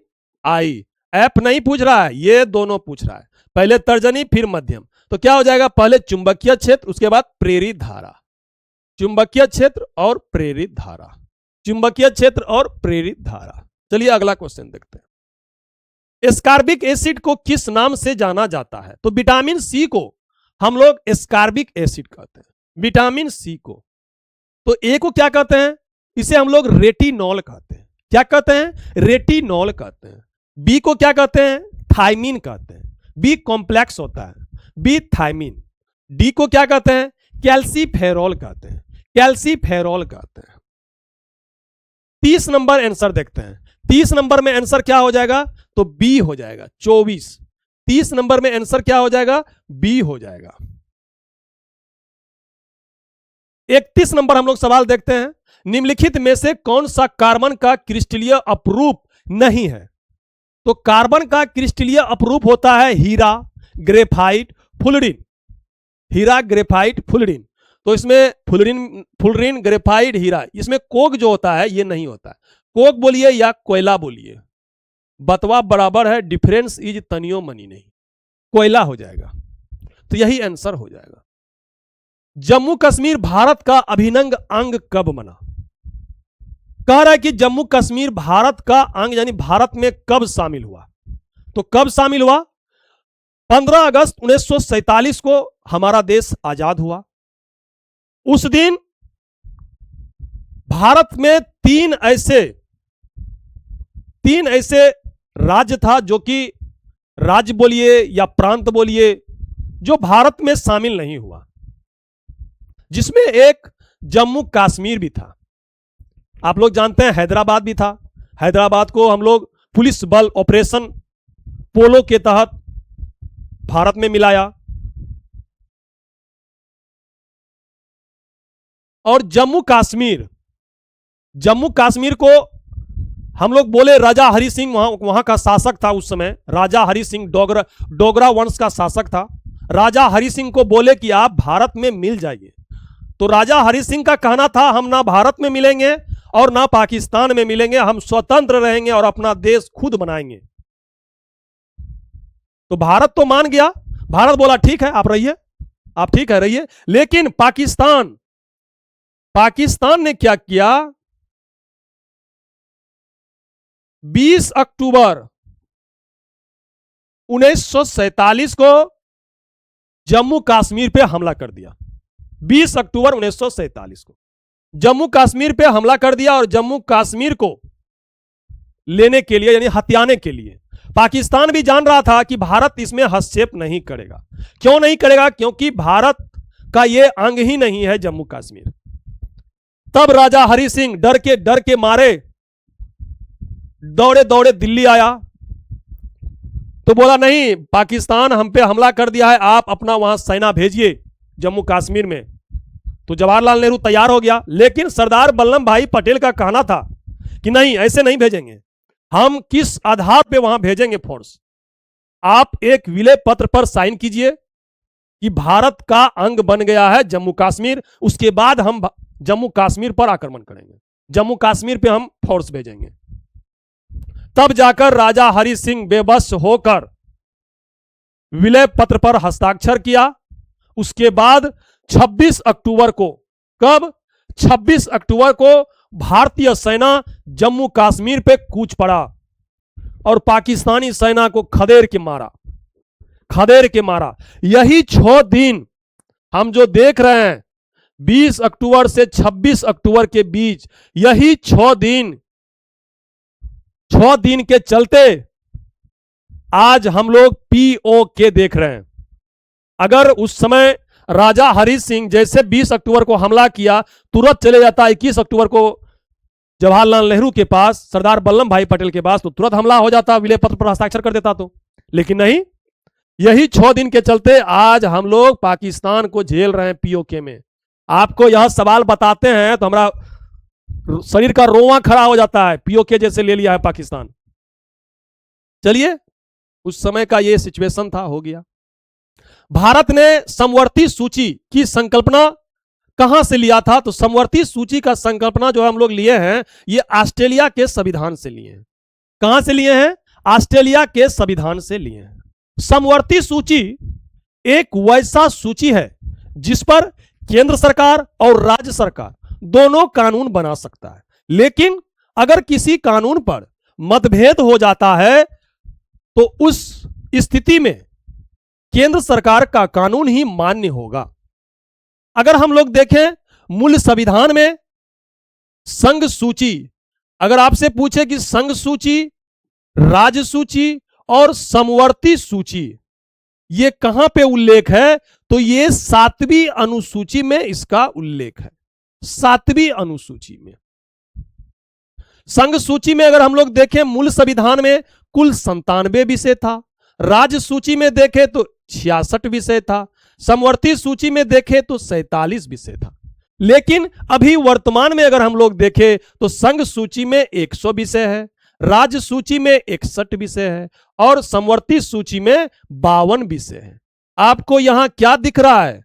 आई, एफ नहीं पूछ रहा है, ये दोनों पूछ रहा है, पहले तर्जनी फिर मध्यम। तो क्या हो जाएगा? पहले चुंबकीय क्षेत्र, उसके बाद प्रेरित धारा, चुंबकीय क्षेत्र और प्रेरित धारा, चुंबकीय क्षेत्र और प्रेरित धारा। चलिए अगला क्वेश्चन देखते हैं। एस्कॉर्बिक एसिड को किस नाम से जाना जाता है? तो विटामिन सी को हम लोग एस्कॉर्बिक एसिड कहते हैं, विटामिन सी को। तो ए को क्या कहते हैं? इसे हम लोग रेटिनॉल कहते हैं। क्या कहते हैं? रेटिनॉल कहते हैं। बी को क्या कहते हैं? थायमिन कहते हैं, बी कॉम्प्लेक्स होता है, बी थायमिन। डी को क्या कहते हैं? कैल्सीफेरॉल कहते हैं, कैल्सीफेरॉल कहते हैं। 30 नंबर आंसर देखते हैं। 30 नंबर में आंसर क्या हो जाएगा? तो बी हो जाएगा 24। 30 नंबर में आंसर क्या हो जाएगा? बी हो जाएगा। 31 नंबर हम लोग सवाल देखते हैं। निम्नलिखित में से कौन सा कार्बन का क्रिस्टलीय अपरूप नहीं है? तो कार्बन का क्रिस्टलीय अपरूप होता है हीरा, ग्रेफाइट, फुलरिन, हीरा, ग्रेफाइट, फुलरिन। तो इसमें फुलरिन, ग्रेफाइट, हीरा, इसमें कोक जो होता है ये नहीं होता है। कोक बोलिए या कोयला बोलिए, बतवा बराबर है, डिफरेंस इज तनियो मनी नहीं, कोयला हो जाएगा। तो यही आंसर हो जाएगा। जम्मू कश्मीर भारत का अभिन्न अंग कब बना? कह रहा है कि जम्मू कश्मीर भारत का अंग यानी भारत में कब शामिल हुआ? तो कब शामिल हुआ? 15 अगस्त 1947 को हमारा देश आजाद हुआ। उस दिन भारत में 3 ऐसे 3 ऐसे राज्य था जो कि राज्य बोलिए या प्रांत बोलिए जो भारत में शामिल नहीं हुआ, जिसमें एक जम्मू कश्मीर भी था। आप लोग जानते हैं हैदराबाद भी था। हैदराबाद को हम लोग पुलिस बल ऑपरेशन पोलो के तहत भारत में मिलाया। और जम्मू कश्मीर को हम लोग बोले राजा हरि सिंह वहां का शासक था उस समय। राजा हरि सिंह डोगरा वंश का शासक था। राजा हरि सिंह को बोले कि आप भारत में मिल जाइए। तो राजा हरि सिंह का कहना था हम ना भारत में मिलेंगे और ना पाकिस्तान में मिलेंगे, हम स्वतंत्र रहेंगे और अपना देश खुद बनाएंगे। तो भारत तो मान गया। भारत बोला ठीक है आप रहिए, आप ठीक है रहिए। लेकिन पाकिस्तान ने क्या किया, 20 अक्टूबर 1947 को जम्मू कश्मीर पे हमला कर दिया। 20 अक्टूबर 1947 को जम्मू कश्मीर पे हमला कर दिया और जम्मू कश्मीर को लेने के लिए यानी हथियाने के लिए पाकिस्तान भी जान रहा था कि भारत इसमें हस्तक्षेप नहीं करेगा। क्यों नहीं करेगा? क्योंकि भारत का यह अंग ही नहीं है जम्मू कश्मीर। तब राजा हरि सिंह डर के मारे दौड़े दौड़े दिल्ली आया। तो बोला नहीं, पाकिस्तान हम पे हमला कर दिया है, आप अपना वहां सेना भेजिए जम्मू कश्मीर में। तो जवाहरलाल नेहरू तैयार हो गया। लेकिन सरदार वल्लभ भाई पटेल का कहना था कि नहीं, ऐसे नहीं भेजेंगे। हम किस आधार पे वहां भेजेंगे फोर्स? आप एक विलय पत्र पर साइन कीजिए कि भारत का अंग बन गया है जम्मू कश्मीर, उसके बाद हम जम्मू कश्मीर पर आक्रमण करेंगे, जम्मू कश्मीर पे हम फोर्स भेजेंगे। तब जाकर राजा हरि सिंह बेबस होकर विलय पत्र पर हस्ताक्षर किया। उसके बाद 26 अक्टूबर को, कब? 26 अक्टूबर को भारतीय सेना जम्मू कश्मीर पे कूच पड़ा और पाकिस्तानी सेना को खदेड़ के मारा। यही 6 दिन हम जो देख रहे हैं 20 अक्टूबर से 26 अक्टूबर के बीच, यही 6 दिन के चलते आज हम लोग POK देख रहे हैं। अगर उस समय राजा हरि सिंह जैसे 20 अक्टूबर को हमला किया, तुरंत चले जाता 21 अक्टूबर को जवाहरलाल नेहरू के पास, सरदार वल्लभ भाई पटेल के पास, तो तुरंत हमला हो जाता, विलय पत्र पर हस्ताक्षर कर देता। तो लेकिन नहीं, यही 6 दिन के चलते आज हम लोग पाकिस्तान को झेल रहे हैं POK में। आपको यह सवाल बताते हैं तो हमारा शरीर का रोंवा खड़ा हो जाता है। POK जैसे ले लिया है पाकिस्तान। चलिए, उस समय का ये सिचुएशन था, हो गया। भारत ने समवर्ती सूची की संकल्पना कहां से लिया था? तो समवर्ती सूची का संकल्पना जो हम लोग लिए हैं, ये ऑस्ट्रेलिया के संविधान से लिए हैं। कहां से लिए हैं? ऑस्ट्रेलिया के संविधान से लिए हैं। समवर्ती सूची एक वैसा सूची है जिस पर केंद्र सरकार और राज्य सरकार दोनों कानून बना सकता है। लेकिन अगर किसी कानून पर मतभेद हो जाता है तो उस स्थिति में केंद्र सरकार का कानून ही मान्य होगा। अगर हम लोग देखें मूल संविधान में संघ सूची, अगर आपसे पूछे कि संघ सूची, राज्य सूची और समवर्ती सूची ये कहां पे उल्लेख है, तो ये 7वीं अनुसूची में इसका उल्लेख है। 7वीं अनुसूची में संघ सूची में अगर हम लोग देखें मूल संविधान में कुल 97 विषय था। राज्य सूची में देखें तो 66 विषय था। समवर्ती सूची में देखें तो 47 विषय था। लेकिन अभी वर्तमान में अगर हम लोग देखें तो संघ सूची में 100 विषय है, राज्य सूची में 61 विषय है और समवर्ती सूची में 52 विषय है। आपको यहां क्या दिख रहा है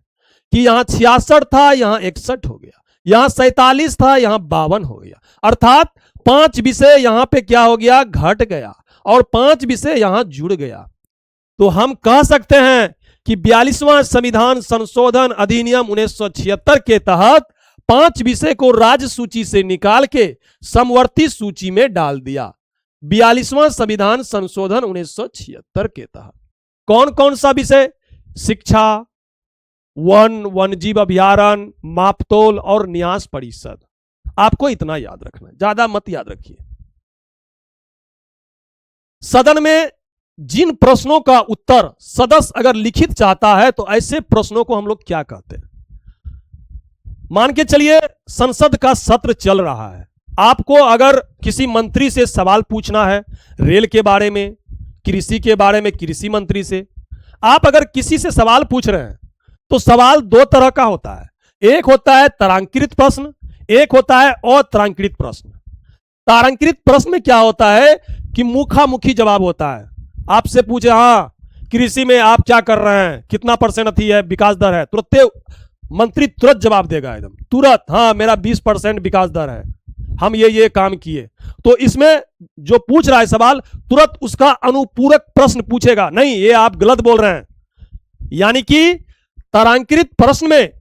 कि यहां 66 था, यहां 61 हो गया, यहां 47 था, यहां 52 हो गया। अर्थात 5 विषय यहां पे क्या हो गया? घट गया और 5 विषय यहां जुड़ गया। तो हम कह सकते हैं कि 42वां संविधान संशोधन अधिनियम 1976 के तहत 5 विषय को राज्य सूची से निकाल के समवर्ती सूची में डाल दिया। 42वां संविधान संशोधन 1976 के तहत कौन कौन सा विषय? शिक्षा, वन्यजीव अभयारण्य, मापतोल और न्यास परिषद। आपको इतना याद रखना है, ज्यादा मत याद रखिए। सदन में जिन प्रश्नों का उत्तर सदस्य अगर लिखित चाहता है तो ऐसे प्रश्नों को हम लोग क्या कहते हैं? मान के चलिए संसद का सत्र चल रहा है, आपको अगर किसी मंत्री से सवाल पूछना है, रेल के बारे में, कृषि के बारे में, कृषि मंत्री से आप अगर किसी से सवाल पूछ रहे हैं तो सवाल दो तरह का होता है। एक होता है तारांकित प्रश्न, एक होता है अतारांकित प्रश्न। तारांकित प्रश्न में क्या होता है कि मुखामुखी जवाब होता है। आपसे पूछे, हाँ कृषि में आप क्या कर रहे हैं, कितना % है विकास दर है, तुरंत मंत्री तुरंत जवाब देगा, एकदम तुरंत, हाँ मेरा 20% विकास दर है, हम ये काम किए। तो इसमें जो पूछ रहा है सवाल तुरंत उसका अनुपूरक प्रश्न पूछेगा, नहीं ये आप गलत बोल रहे हैं। यानी कि तारांकित प्रश्न में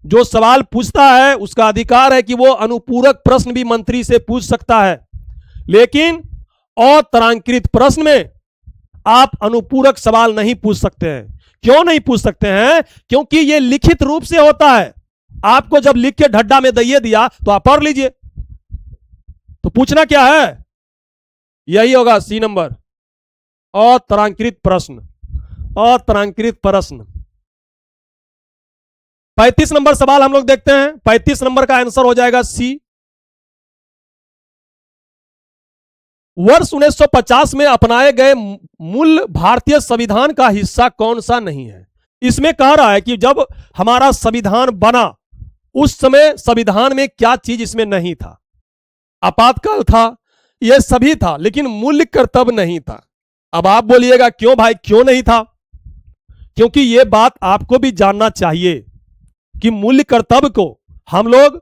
जो सवाल पूछता है उसका अधिकार है कि वो अनुपूरक प्रश्न भी मंत्री से पूछ सकता है, लेकिन अतारांकित प्रश्न में आप अनुपूरक सवाल नहीं पूछ सकते हैं। क्यों नहीं पूछ सकते हैं? क्योंकि यह लिखित रूप से होता है। आपको जब लिख के ढड्डा में दइए दिया तो आप पढ़ लीजिए। तो पूछना क्या है? यही होगा सी नंबर, अतारांकित प्रश्न। अतारांकित प्रश्न 35 नंबर सवाल हम लोग देखते हैं। 35 नंबर का आंसर हो जाएगा सी। वर्ष 1950 में अपनाए गए मूल भारतीय संविधान का हिस्सा कौन सा नहीं है? इसमें कह रहा है कि जब हमारा संविधान बना उस समय संविधान में क्या चीज इसमें नहीं था? आपातकाल था, यह सभी था, लेकिन मूल्य कर्तव्य नहीं था। अब आप बोलिएगा क्यों भाई, क्यों नहीं था? क्योंकि यह बात आपको भी जानना चाहिए कि मूल्य कर्तव्य को हम लोग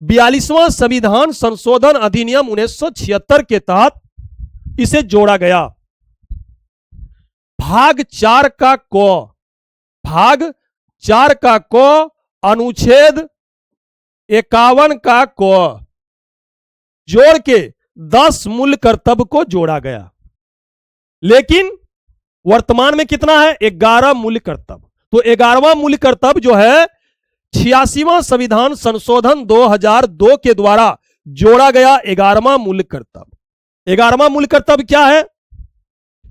42वां संविधान संशोधन अधिनियम 1976 के तहत इसे जोड़ा गया। भाग 4 का क अनुच्छेद 51 का क जोड़ के 10 मूल्य कर्तव्य को जोड़ा गया। लेकिन वर्तमान में कितना है? 11 मूल्य कर्तव्य। तो 11वां मूल्य कर्तव्य जो है 86वां संविधान संशोधन 2002 के द्वारा जोड़ा गया 11वां मूल्य कर्तव्य। 11वां मूल्य कर्तव्य क्या है?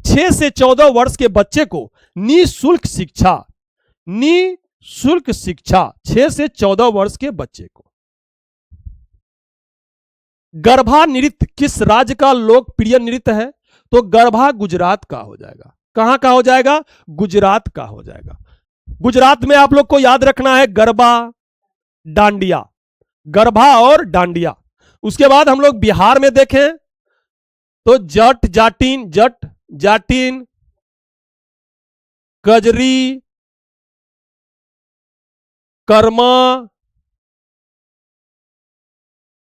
6 से 14 वर्ष के बच्चे को निःशुल्क शिक्षा, 6 से 14 वर्ष के बच्चे को। गरबा नृत्य किस राज्य का लोकप्रिय नृत्य है? तो गरबा गुजरात का हो जाएगा। कहां का हो जाएगा? गुजरात का हो जाएगा। गुजरात में आप लोग को याद रखना है गरबा, डांडिया, गरबा और डांडिया। उसके बाद हम लोग बिहार में देखें तो जट जाटिन, कजरी, कर्मा,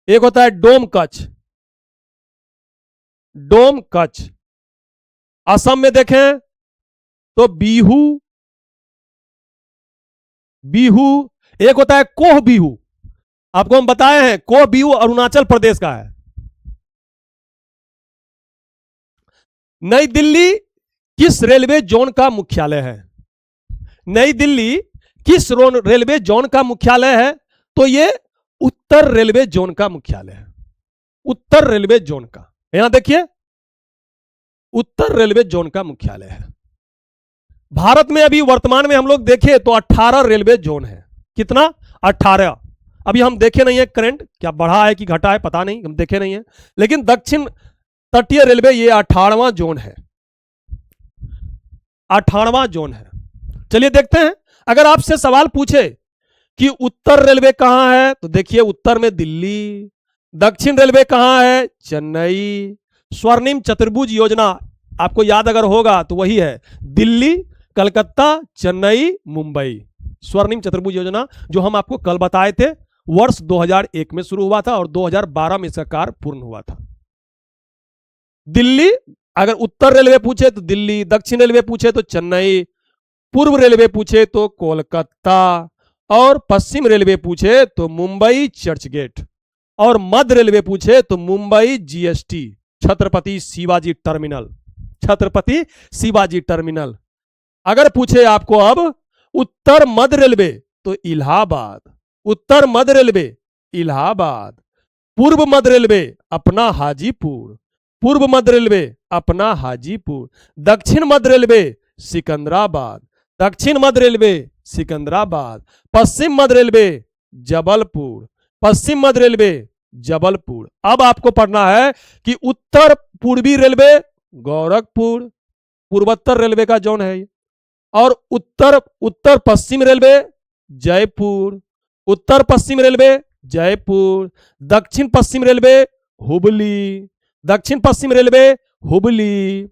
एक होता है डोम कच। असम में देखें तो बिहू, एक होता है कोह बिहू। आपको हम बताए हैं कोह बिहू अरुणाचल प्रदेश का है। नई दिल्ली किस रेलवे जोन का मुख्यालय है? नई दिल्ली किस रेलवे जोन का मुख्यालय है? तो यह उत्तर रेलवे जोन का मुख्यालय है। उत्तर रेलवे जोन का, यहां देखिए उत्तर रेलवे जोन का मुख्यालय है। भारत में अभी वर्तमान में हम लोग देखें तो 18 रेलवे जोन है। कितना? 18। अभी हम देखे नहीं है करंट क्या बढ़ा है कि घटा है, पता नहीं, हम देखे नहीं है। लेकिन दक्षिण तटीय रेलवे ये 18वां जोन है। 18वां जोन है। चलिए देखते हैं, अगर आपसे सवाल पूछे कि उत्तर रेलवे कहां है तो देखिए उत्तर में दिल्ली। दक्षिण रेलवे कहां है? चेन्नई। स्वर्णिम चतुर्भुज योजना आपको याद अगर होगा तो वही है, दिल्ली, कलकत्ता, चेन्नई, मुंबई। स्वर्णिम चतुर्भुज योजना जो हम आपको कल बताए थे, वर्ष 2001 में शुरू हुआ था और 2012 में इसका कार्य पूर्ण हुआ था। दिल्ली, अगर उत्तर रेलवे पूछे तो दिल्ली, दक्षिण रेलवे पूछे तो चेन्नई, पूर्व रेलवे पूछे तो कोलकाता, और पश्चिम रेलवे पूछे तो मुंबई चर्चगेट, और मध्य रेलवे पूछे तो मुंबई जीएसटी, छत्रपति शिवाजी टर्मिनल। अगर पूछे आपको अब उत्तर मध्य रेलवे तो इलाहाबाद, उत्तर मध्य रेलवे इलाहाबाद, पूर्व मध्य रेलवे अपना हाजीपुर, पूर्व मध्य रेलवे अपना हाजीपुर, दक्षिण मध्य रेलवे सिकंदराबाद, दक्षिण मध्य रेलवे सिकंदराबाद, पश्चिम मध्य रेलवे जबलपुर, पश्चिम मध्य रेलवे जबलपुर। अब आपको पढ़ना है कि उत्तर पूर्वी रेलवे गोरखपुर, पूर्वोत्तर रेलवे का जोन है ये, और उत्तर पश्चिम रेलवे जयपुर, उत्तर पश्चिम रेलवे जयपुर, दक्षिण पश्चिम रेलवे हुबली, दक्षिण पश्चिम रेलवे हुबली,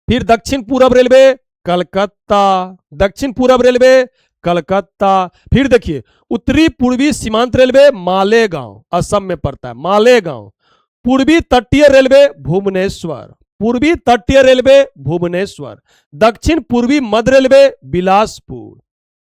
फिर दक्षिण पूर्व रेलवे कलकत्ता, दक्षिण पूर्व रेलवे कलकत्ता, फिर देखिए उत्तरी पूर्वी सीमांत रेलवे मालेगांव, असम में पड़ता है मालेगांव, पूर्वी तटीय रेलवे भुवनेश्वर, पूर्वी तटीय रेलवे भुवनेश्वर, दक्षिण पूर्वी मध्य रेलवे बिलासपुर।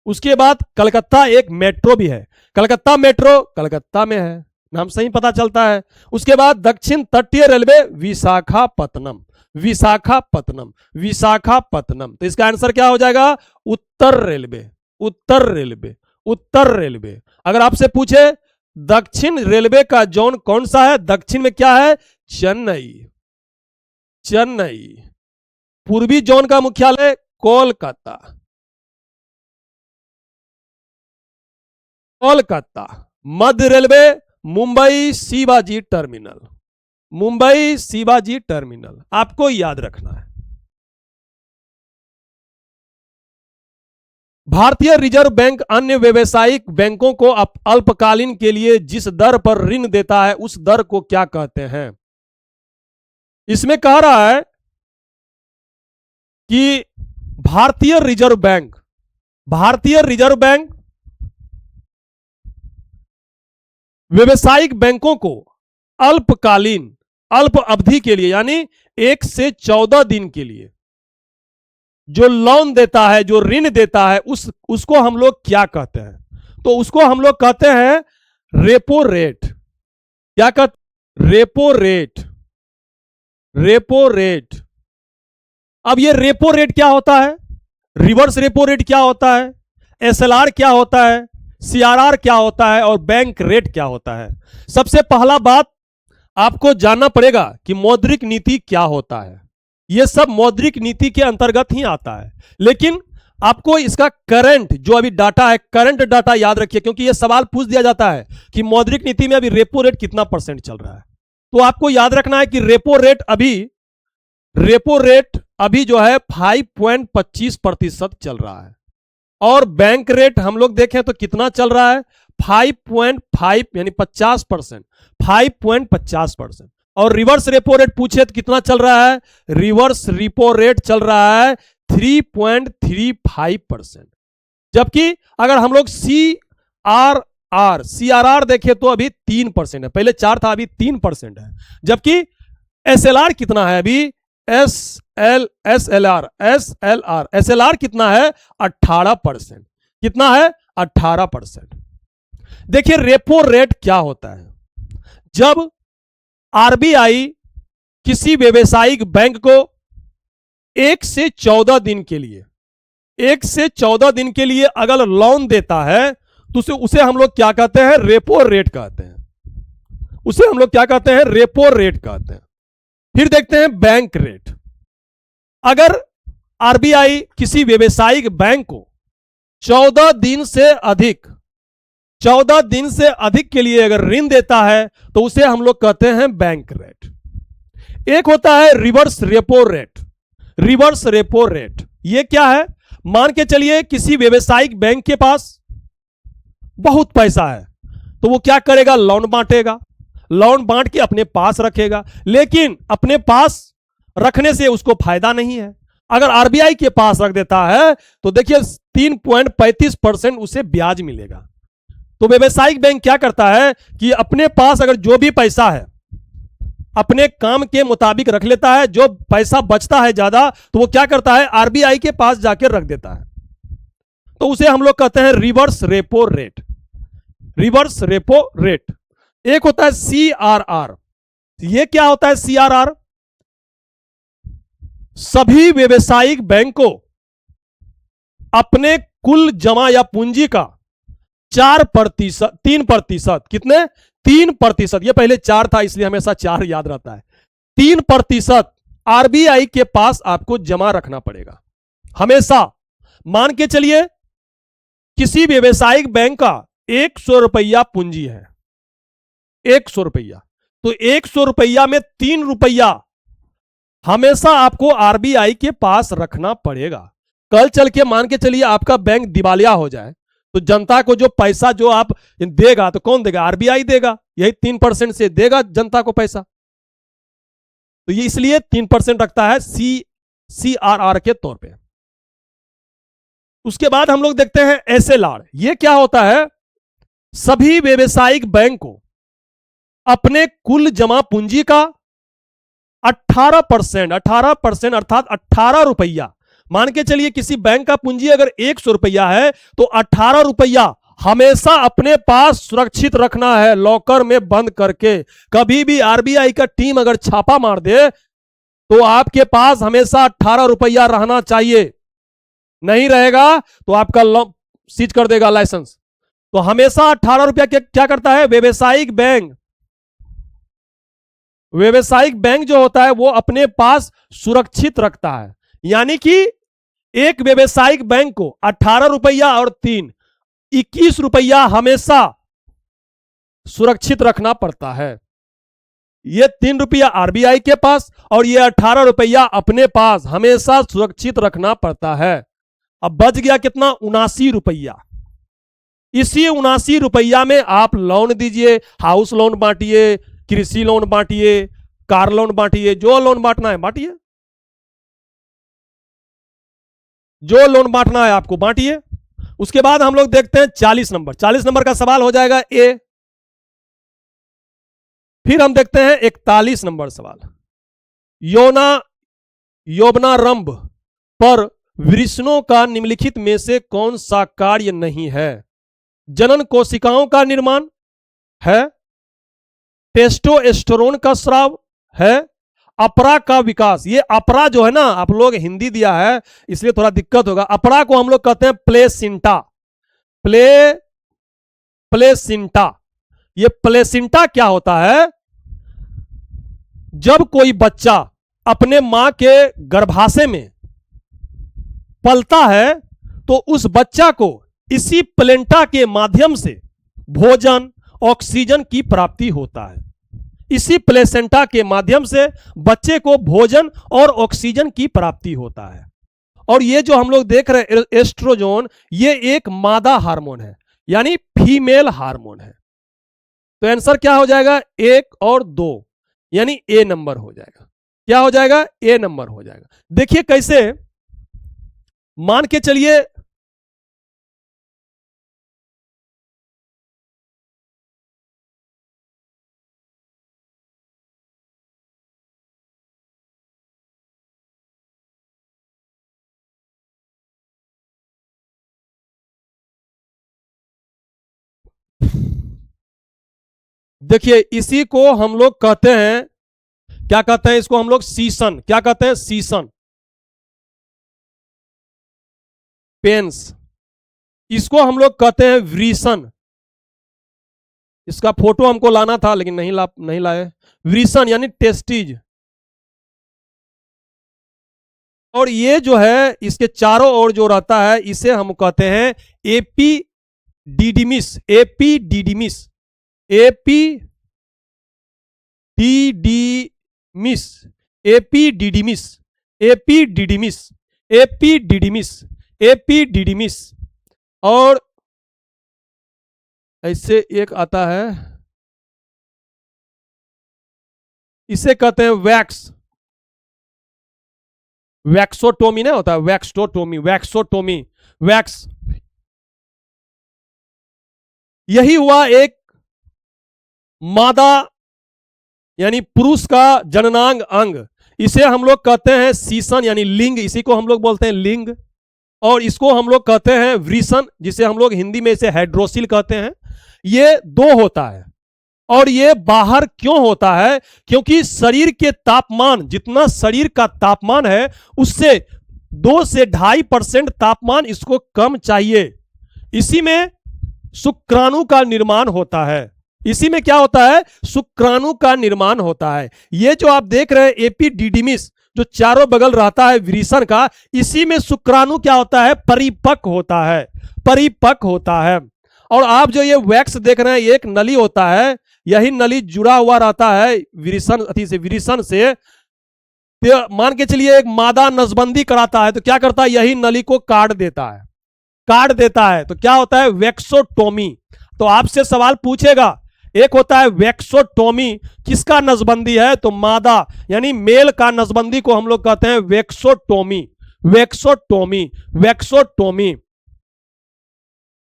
उसके बाद कलकत्ता एक मेट्रो भी है, कलकत्ता मेट्रो कलकत्ता में है, नाम सही पता चलता है। उसके बाद दक्षिण तटीय रेलवे विशाखापत्तनम, विशाखापत्तनम, विशाखापत्तनम। तो इसका आंसर क्या हो जाएगा? उत्तर रेलवे, उत्तर रेलवे, उत्तर रेलवे। अगर आपसे पूछे दक्षिण रेलवे का जोन कौन सा है, दक्षिण में क्या है? चेन्नई, चेन्नई। पूर्वी जोन का मुख्यालय कोलकाता, कोलकाता। मध्य railway Mumbai Shivaji terminal, Mumbai Shivaji terminal, आपको याद रखना है। भारतीय रिजर्व बैंक अन्य व्यावसायिक बैंकों को अल्पकालीन के लिए जिस दर पर ऋण देता है उस दर को क्या कहते हैं? इसमें कह रहा है कि भारतीय रिजर्व बैंक, भारतीय रिजर्व बैंक व्यावसायिक बैंकों को अल्पकालीन, अल्प अवधि के लिए यानी 1 से 14 दिन के लिए जो लोन देता है, जो ऋण देता है, उसको हम लोग क्या कहते हैं? तो उसको हम लोग कहते हैं रेपो रेट। क्या कहते? Repo rate, repo rate. अब ये रेपो रेट क्या होता है, रिवर्स रेपो रेट क्या होता है, एसएलआर क्या होता है, सीआरआर क्या होता है और बैंक रेट क्या होता है? सबसे पहला बात आपको जानना पड़ेगा कि मौद्रिक नीति क्या होता है। यह सब मौद्रिक नीति के अंतर्गत ही आता है, लेकिन आपको इसका करंट जो अभी डाटा है, करंट डाटा याद रखिए, क्योंकि यह सवाल पूछ दिया जाता है कि मौद्रिक नीति में अभी रेपो रेट कितना परसेंट चल रहा है। तो आपको याद रखना है कि रेपो रेट अभी जो है 5.25% चल रहा है, और बैंक रेट हम लोग देखें तो कितना चल रहा है? 5.5 यानी 50%, 5.50%। और रिवर्स रेपो रेट पूछे तो कितना चल रहा है? रिवर्स रेपो रेट चल रहा है 3.35%। जबकि अगर हम लोग सीआरआर देखें तो अभी 3% है, पहले 4 था, अभी 3% है। जबकि एसएलआर कितना है अभी? एसएलआर कितना है? 18%। कितना है? 18%। देखिए रेपो रेट क्या होता है? जब आरबीआई किसी व्यवसायिक बैंक को 1 से 14 दिन के लिए, 1 से 14 दिन के लिए अगर लोन देता है तो उसे हम लोग क्या कहते हैं? रेपो रेट कहते हैं। उसे हम लोग क्या कहते हैं? रेपो रेट कहते हैं। फिर देखते हैं बैंक रेट। अगर आरबीआई किसी व्यवसायिक बैंक को 14 दिन से अधिक के लिए अगर ऋण देता है तो उसे हम लोग कहते हैं बैंक रेट। एक होता है reverse repo rate. Reverse repo rate ये क्या है? मान के चलिए किसी व्यवसायिक बैंक के पास बहुत पैसा है तो वो क्या करेगा? लोन बांटेगा, लोन बांट के अपने पास रखेगा, लेकिन अपने पास रखने से उसको फायदा नहीं है। अगर आरबीआई के पास रख देता है तो देखिए 3.35% उसे ब्याज मिलेगा। तो व्यवसायिक बैंक क्या करता है कि अपने पास अगर जो भी पैसा है अपने काम के मुताबिक रख लेता है, जो पैसा बचता है ज्यादा तो वो क्या करता है? आरबीआई के पास जाकर रख देता है। तो उसे हम लोग कहते हैं reverse repo rate. Reverse repo rate. एक होता है सीआरआर। ये क्या होता है सीआरआर? सभी व्यवसायिक बैंक को अपने कुल जमा या पूंजी का 3%, कितने? 3%। ये पहले 4 था इसलिए हमेशा 4 याद रहता है। 3% आरबीआई के पास आपको जमा रखना पड़ेगा हमेशा। मान के चलिए किसी व्यवसायिक बैंक का 100 रुपया पूंजी है, 100 रुपया, तो 100 रुपया में 3 रुपया हमेशा आपको आरबीआई के पास रखना पड़ेगा। कल चल के मान के चलिए आपका बैंक दिवालिया हो जाए तो जनता को जो पैसा जो आप देगा तो कौन देगा? आरबीआई देगा। यही 3% से देगा जनता को पैसा। तो ये इसलिए 3% रखता है CRR के तौर पे। उसके बाद हम लोग देखते हैं एसएलआर। ये क्या होता है? सभी व्यवसायिक बैंक को अपने कुल जमा पूंजी का 18% अर्थात 18 रुपया, मान के चलिए किसी बैंक का पूंजी अगर 100 रुपया है तो 18 रुपया हमेशा अपने पास सुरक्षित रखना है, लॉकर में बंद करके। कभी भी आरबीआई का टीम अगर छापा मार दे तो आपके पास हमेशा 18 रुपया रहना चाहिए। नहीं रहेगा तो आपका सीज कर देगा लाइसेंस। तो हमेशा 18 रुपया क्या करता है? व्यवसायिक बैंक जो होता है वो अपने पास सुरक्षित रखता है। यानी कि एक व्यवसायिक बैंक को 18 रुपया और 21 रुपया हमेशा सुरक्षित रखना पड़ता है। ये 3 रुपया आरबीआई के पास और ये 18 रुपया अपने पास हमेशा सुरक्षित रखना पड़ता है। अब बच गया कितना? 79 रुपया। इसी 79 रुपया में आप लोन दीजिए, हाउस लोन बांटिए, कृषि लोन बांटिए, कार लोन बांटिए, जो लोन बांटना है बांटिए, जो लोन बांटना है आपको बांटिए। उसके बाद हम लोग देखते हैं 40 नंबर। 40 नंबर का सवाल हो जाएगा ए। फिर हम देखते हैं 41 नंबर सवाल। यौवनारंभ पर वृषणों का निम्नलिखित में से कौन सा कार्य नहीं है? जनन कोशिकाओं का निर्माण है, टेस्टोस्टेरोन का स्राव है, अपरा का विकास। ये अपरा जो है ना, आप लोग हिंदी दिया है इसलिए थोड़ा दिक्कत होगा। अपरा को हम लोग कहते हैं प्लेसिंटा। प्लेसिंटा। ये प्लेसिंटा क्या होता है? जब कोई बच्चा अपने मां के गर्भाशय में पलता है तो उस बच्चा को इसी प्लेंटा के माध्यम से भोजन, ऑक्सीजन की प्राप्ति होता है। इसी प्लेसेंटा के माध्यम से बच्चे को भोजन और ऑक्सीजन की प्राप्ति होता है। और ये जो हम लोग देख रहे हैं एस्ट्रोजन, ये एक मादा हार्मोन है, यानी फीमेल हार्मोन है। तो आंसर क्या हो जाएगा? 1 और 2, यानी ए नंबर हो जाएगा। क्या हो जाएगा? ए नंबर हो जाएगा। देखिए कैसे, मान के चलिए देखिए इसी को हम लोग कहते हैं, क्या कहते हैं इसको हम लोग? सीसन। क्या कहते हैं? सीसन, पेंस। इसको हम लोग कहते हैं वृषण। इसका फोटो हमको लाना था लेकिन नहीं लाए। वृषण यानी टेस्टीज। और ये जो है इसके चारों ओर जो रहता है इसे हम कहते हैं एपीडिडिमिस। एपीडिडिमिस, एपीडिडिमिस, एपीडिडिमिस, एपीडिडिमिस, एपीडिडिमिस, एपीडिडिमिस। और ऐसे एक आता है, इसे कहते हैं वैक्स। वैक्सोटोमी नहीं होता, वैक्सोटोमी, वैक्सोटोमी, वैक्स। यही हुआ एक मादा यानी पुरुष का जननांग अंग। इसे हम लोग कहते हैं सीसन यानी लिंग। इसी को हम लोग बोलते हैं लिंग। और इसको हम लोग कहते हैं वृषण, जिसे हम लोग हिंदी में इसे हाइड्रोसिल कहते हैं। ये 2 होता है। और ये बाहर क्यों होता है? क्योंकि शरीर के तापमान, जितना शरीर का तापमान है उससे 2 से 2.5% तापमान इसको कम चाहिए। इसी में शुक्राणु का निर्माण होता है। इसी में क्या होता है, शुक्राणु का निर्माण होता है। ये जो आप देख रहे हैं एपिडिडिमिस जो चारों बगल रहता है विरीसन का, इसी में शुक्राणु क्या होता है, परिपक्व होता है, परिपक्व होता है। और आप जो ये वैक्स देख रहे हैं, ये एक नली होता है, यही नली जुड़ा हुआ रहता है विरीसन अथी से, विरीसन से। तो मान के चलिए एक मादा नसबंदी कराता है तो क्या करता है, यही नली को काट देता है, काट देता है, तो क्या होता है, वैक्सोटोमी। तो आपसे सवाल पूछेगा, एक होता है वैक्सोटोमी, किसका नसबंदी है, तो मादा यानी मेल का नसबंदी को हम लोग कहते हैं वैक्सोटोमी, वैक्सोटोमी, वैक्सोटोमी।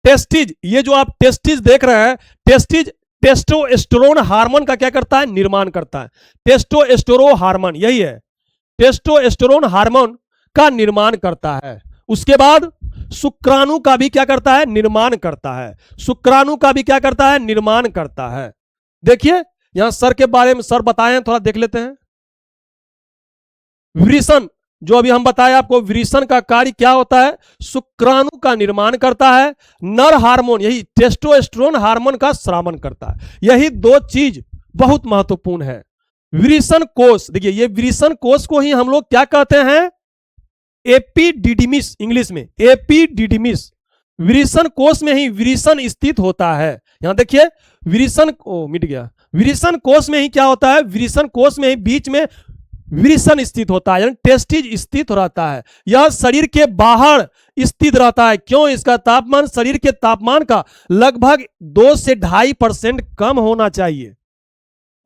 टेस्टिज, ये जो आप टेस्टिज देख रहे हैं, टेस्टिज टेस्टोस्टेरोन हार्मोन का क्या करता है, निर्माण करता है। टेस्टोस्टेरोन हार्मोन यही है, टेस्टोस्टेरोन हार्मोन का निर्माण करता है। उसके बाद शुक्राणु का भी क्या करता है, निर्माण करता है। शुक्राणु का भी क्या करता है, निर्माण करता है। देखिए यहां सर के बारे में सर बताए हैं, थोड़ा देख लेते हैं। विरीसन, जो अभी हम बताए आपको, विरीसन का कार्य क्या होता है, शुक्राणु का निर्माण करता है। नर हार्मोन यही टेस्टोस्टेरोन हार्मोन का स्रावन करता है। यही दो चीज बहुत महत्वपूर्ण है। विरीसन कोष, देखिए ये विरीसन कोष को ही हम लोग क्या कहते हैं, एपिडिडिमिस, इंग्लिश में एपिडिडिमिस। विरीसन कोष में ही विरीसन स्थित होता है। यहां देखिए विरीसन, मिट गया, विरीसन कोष में ही क्या होता है, विरीसन कोष में ही बीच में विरीसन स्थित होता है, यानी टेस्टिज स्थित रहता है। यह शरीर के बाहर स्थित रहता है। क्यों, इसका तापमान शरीर के तापमान का लगभग 2 से 2.5% कम होना चाहिए।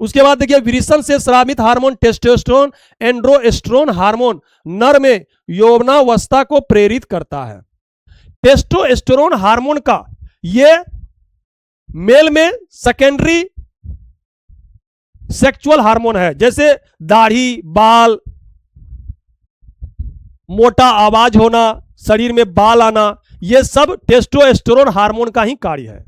उसके बाद देखिए विरीसन से स्रावित हार्मोन टेस्टोस्टेरोन एंड्रोस्टेरोन हार्मोन नर में यौवनावस्था को प्रेरित करता है। टेस्टोस्टेरोन हार्मोन का ये मेल में सेकेंडरी सेक्सुअल हार्मोन है। जैसे दाढ़ी, बाल, मोटा आवाज होना, शरीर में बाल आना, ये सब टेस्टोस्टेरोन हार्मोन का ही कार्य है।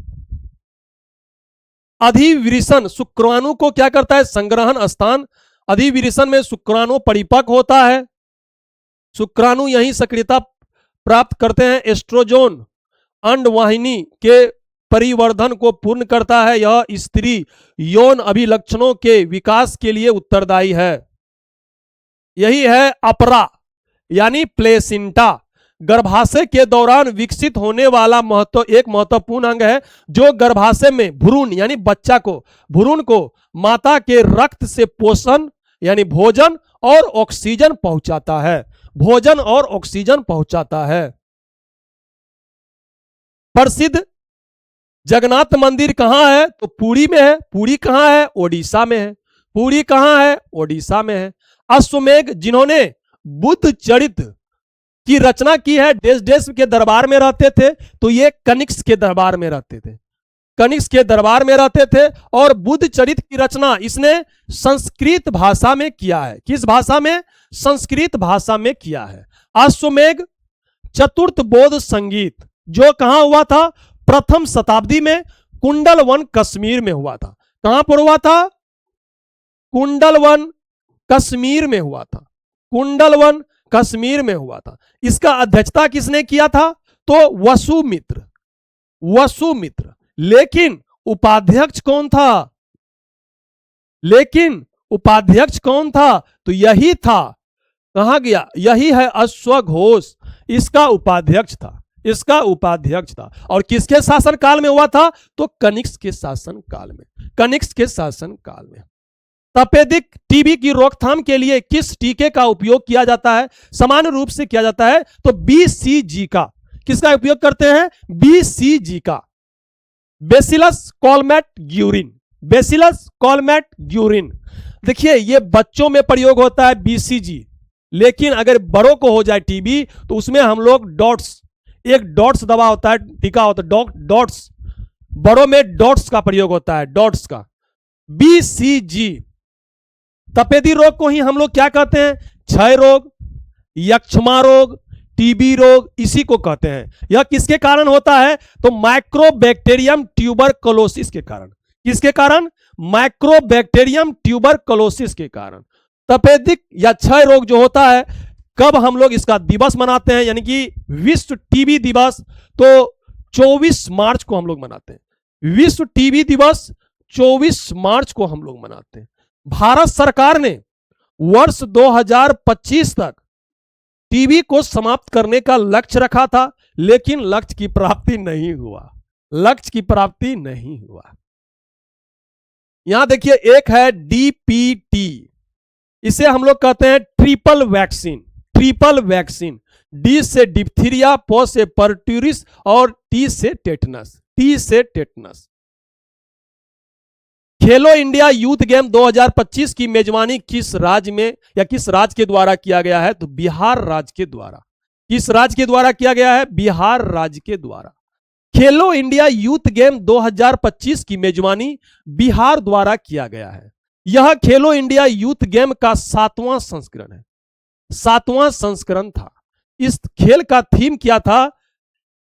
अधिविरीसन शुक्राणु को क्या करता है, संग्रहण स्थान। अधिविरीसन में शुक्राणु परिपक्व होता है। शुक्राणु यही सक्रियता प्राप्त करते हैं। एस्ट्रोजन अंडवाहिनी के परिवर्धन को पूर्ण करता है। यह स्त्री यौन अभिलक्षणों के विकास के लिए उत्तरदायी है। यही है अपरा यानी प्लेसिंटा, गर्भाशय के दौरान विकसित होने वाला एक महत्वपूर्ण अंग है, जो गर्भाशय में भ्रूण यानी बच्चा को, भ्रूण को माता के रक्त से पोषण यानी भोजन और ऑक्सीजन पहुंचाता है, भोजन और ऑक्सीजन पहुंचाता है। प्रसिद्ध जगन्नाथ मंदिर कहां है, तो पुरी में है। पुरी कहां है, ओडिशा में है। पुरी कहां है, ओडिशा में है। अश्वमेघ जिन्होंने बुद्ध चरित्र की रचना की है, देश देश के दरबार में रहते थे, तो ये कनिष्क के दरबार में रहते थे, कनिष्क के दरबार में रहते थे। और बुद्ध चरित्र की रचना इसने संस्कृत भाषा में किया है। किस भाषा में, संस्कृत भाषा में किया है। अश्वमेघ चतुर्थ बोध संगीत जो कहां हुआ था, प्रथम शताब्दी में कुंडलवन कश्मीर में हुआ था। कहां पर हुआ था, कुंडलवन कश्मीर में हुआ था, कुंडलवन कश्मीर में हुआ था। इसका अध्यक्षता किसने किया था, तो वसुमित्र, वसुमित्र। लेकिन उपाध्यक्ष कौन था, लेकिन उपाध्यक्ष कौन था, तो यही था, कहां गया, यही है अश्वघोष, इसका उपाध्यक्ष था, इसका उपाध्यक्ष था। और किसके शासन काल में हुआ था, तो कनिष्क के शासन काल में, कनिष्क के शासन काल में। तपेदिक टीबी की रोकथाम के लिए किस टीके का उपयोग किया जाता है, सामान्य रूप से किया जाता है तो बीसीजी का। किसका उपयोग करते हैं, बीसीजी का, बेसिलस कॉलमेट ग्यूरिन, बेसिलस कॉलमेट ग्यूरिन। देखिए ये बच्चों में प्रयोग होता है बीसीजी, लेकिन अगर बड़ों को हो जाए टीबी तो उसमें हम लोग डॉट्स, एक डॉट्स दवा होता है, टीका होता है, डॉट्स, बड़ों में डॉट्स का प्रयोग होता है, डॉट्स का, बीसीजी। तपेदी रोग को ही हम लोग क्या कहते हैं, क्षय रोग, यक्ष्मा रोग, टीबी रोग, इसी को कहते हैं। यह किसके कारण होता है, तो माइक्रोबैक्टीरियम ट्यूबरकुलोसिस के कारण। किसके कारण, माइक्रोबैक्टीरियम ट्यूबरकुलोसिस के कारण। तपेदिक या क्षय रोग जो होता है, कब हम लोग इसका दिवस मनाते हैं, यानी कि विश्व टीबी दिवस, तो 24 मार्च को हम लोग मनाते हैं। विश्व टीबी दिवस 24 मार्च को हम लोग मनाते हैं। भारत सरकार ने वर्ष 2025 तक टीबी को समाप्त करने का लक्ष्य रखा था, लेकिन लक्ष्य की प्राप्ति नहीं हुआ। लक्ष्य की प्राप्ति नहीं हुआ। यहां देखिए, एक है डीपीटी, इसे हम लोग कहते हैं triple vaccine. Triple vaccine, D से डिप्थीरिया, प से परट्यूरिस और टी से टेटनस। टी से टेटनस। खेलो इंडिया यूथ गेम 2025 की मेजबानी किस राज्य में या किस राज्य के द्वारा किया गया है? तो बिहार राज्य के द्वारा। किस राज्य के द्वारा किया गया है? बिहार राज्य के द्वारा। खेलो इंडिया यूथ गेम 2025 की मेजबानी बिहार द्वारा किया गया है। यह खेलो इंडिया यूथ गेम का 7वां संस्करण है। 7वां संस्करण था। इस खेल का थीम क्या था?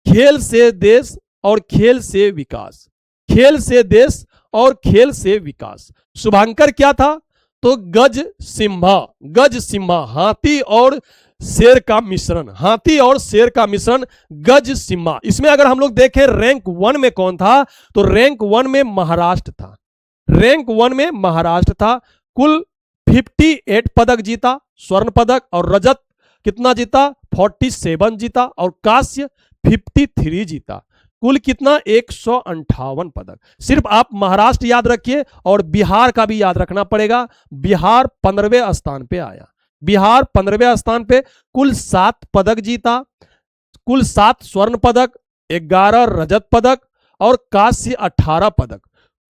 खेल से देश और खेल से विकास। खेल से देश और खेल से विकास। शुभांकर क्या था? तो गज सिम्हा। गज सिम्हा, हाथी और शेर का मिश्रण। हाथी और शेर का मिश्रण, गज सिम्हा। इसमें अगर हम लोग देखें रैंक 1 में कौन था, तो रैंक 1 में महाराष्ट्र था। रैंक 1 में महाराष्ट्र था। कुल 58 पदक जीता, स्वर्ण पदक, और रजत कितना जीता? 47 जीता, और कांस्य 53 जीता। कुल कितना? 158 पदक। सिर्फ आप महाराष्ट्र याद रखिए और बिहार का भी याद रखना पड़ेगा। बिहार 15वें स्थान पे आया। बिहार 15वें स्थान पे कुल 7 पदक जीता। कुल 7 स्वर्ण पदक, 11 रजत पदक और कांस्य 18 पदक।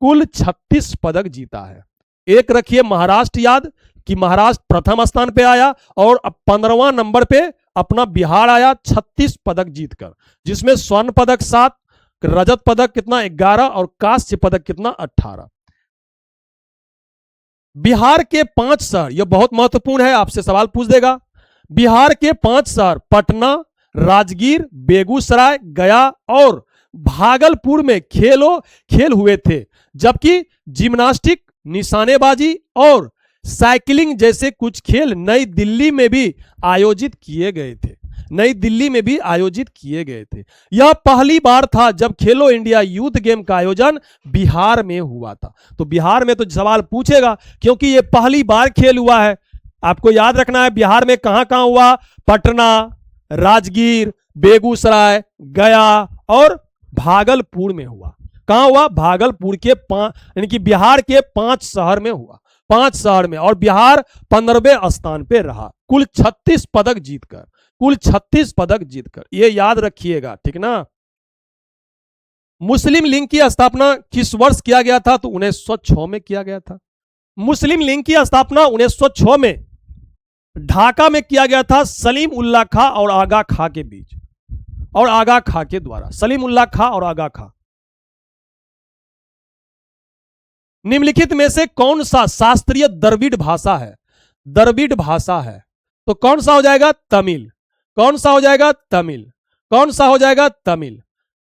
कुल 36 पदक जीता है। एक रखिए महाराष्ट्र याद कि महाराष्ट्र प्रथम स्थान पे आया, और 15वां नंबर पे अपना बिहार आया 36 पदक जीतकर, जिसमें स्वर्ण पदक 7, रजत पदक कितना? 11 और कांस्य पदक कितना? 18। बिहार के 5 शहर, यह बहुत महत्वपूर्ण है, आपसे सवाल पूछ देगा। बिहार के 5 शहर पटना, राजगीर, बेगूसराय, गया और भागलपुर में खेल हुए थे, जबकि जिम्नास्टिक, निशानेबाजी और साइकिलिंग जैसे कुछ खेल नई दिल्ली में भी आयोजित किए गए थे। नई दिल्ली में भी आयोजित किए गए थे। यह पहली बार था जब खेलो इंडिया यूथ गेम का आयोजन बिहार में हुआ था। तो बिहार में तो सवाल पूछेगा, क्योंकि यह पहली बार खेल हुआ है। आपको याद रखना है बिहार में कहां कहां हुआ? पटना, राजगीर, बेगूसराय, गया और भागलपुर में हुआ। कहां हुआ? भागलपुर के यानी कि बिहार के 5 शहर में हुआ। 5 शहर में, और बिहार 15वें स्थान पे रहा, कुल 36 पदक जीतकर। कुल 36 पदक जीतकर, ये याद रखिएगा, ठीक ना। मुस्लिम लीग की स्थापना किस वर्ष किया गया था? तो 1906 में किया गया था। मुस्लिम लीग की स्थापना 1906 में ढाका में किया गया था, सलीम उल्लाह खां और आगा खां के बीच, और आगा खां के द्वारा। सलीम उल्लाह खां और आगा खां। निम्नलिखित में से कौन सा शास्त्रीय द्रविड़ भाषा है? द्रविड़ भाषा है तो कौन सा हो जाएगा? तमिल। कौन सा हो जाएगा? तमिल। कौन सा हो जाएगा? तमिल।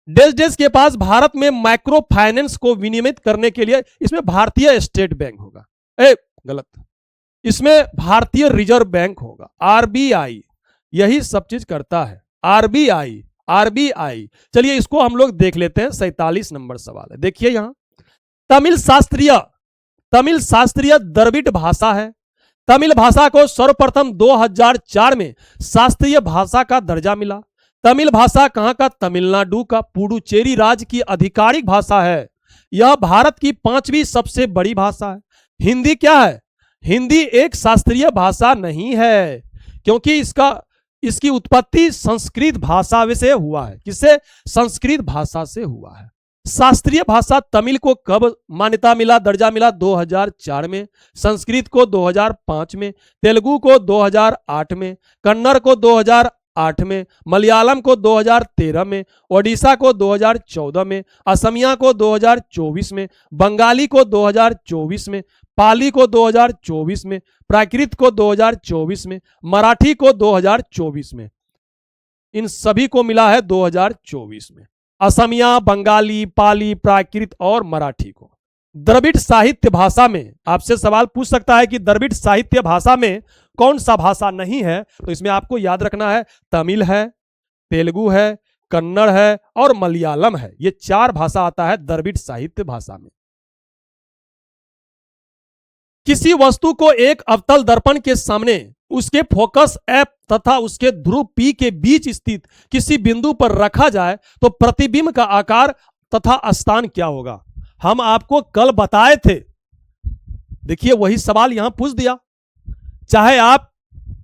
देश देश के पास भारत में माइक्रो फाइनेंस को विनियमित करने के लिए, इसमें भारतीय स्टेट बैंक होगा। गलत, इसमें भारतीय रिजर्व बैंक होगा। आरबीआई यही सब चीज करता है। RBI, RBI. चलिए इसको हम लोग देख लेते हैं। 47 नंबर सवाल है, देखिए यहां। तमिल शास्त्रीय द्रविड़ भाषा है। तमिल भाषा को सर्वप्रथम 2004 में शास्त्रीय भाषा का दर्जा मिला। तमिल भाषा कहां का? तमिलनाडु का पुडुचेरी राज्य की आधिकारिक भाषा है। यह भारत की 5वीं सबसे बड़ी भाषा है। हिंदी क्या है? हिंदी एक शास्त्रीय भाषा नहीं है, क्योंकि इसकी उत्पत्ति संस्कृत भाषा से हुआ है। किससे? संस्कृत भाषा से हुआ है। शास्त्रीय भाषा तमिल को कब मान्यता मिला, दर्जा मिला? 2004 में। संस्कृत को 2005 में, तेलुगु को 2008 में, कन्नड़ को 2008 में, मलयालम को 2013 में, ओडिशा को 2014 में, असमिया को 2024 में, बंगाली को 2024 में, पाली को 2024 में, प्राकृत को 2024 में, मराठी को 2024 में। इन सभी को मिला है 2024 में। असमिया, बंगाली, पाली, प्राकृत और मराठी को। द्रविड़ साहित्य भाषा में आपसे सवाल पूछ सकता है कि द्रविड़ साहित्य भाषा में कौन सा भाषा नहीं है? तो इसमें आपको याद रखना है तमिल है, तेलुगु है, कन्नड़ है और मलयालम है। ये 4 भाषा आता है द्रविड़ साहित्य भाषा में। किसी वस्तु को एक अवतल दर्पण के सामने उसके फोकस F तथा उसके ध्रुव P के बीच स्थित किसी बिंदु पर रखा जाए तो प्रतिबिंब का आकार तथा स्थान क्या होगा। हम आपको कल बताए थे, देखिए वही सवाल यहां पूछ दिया। चाहे आप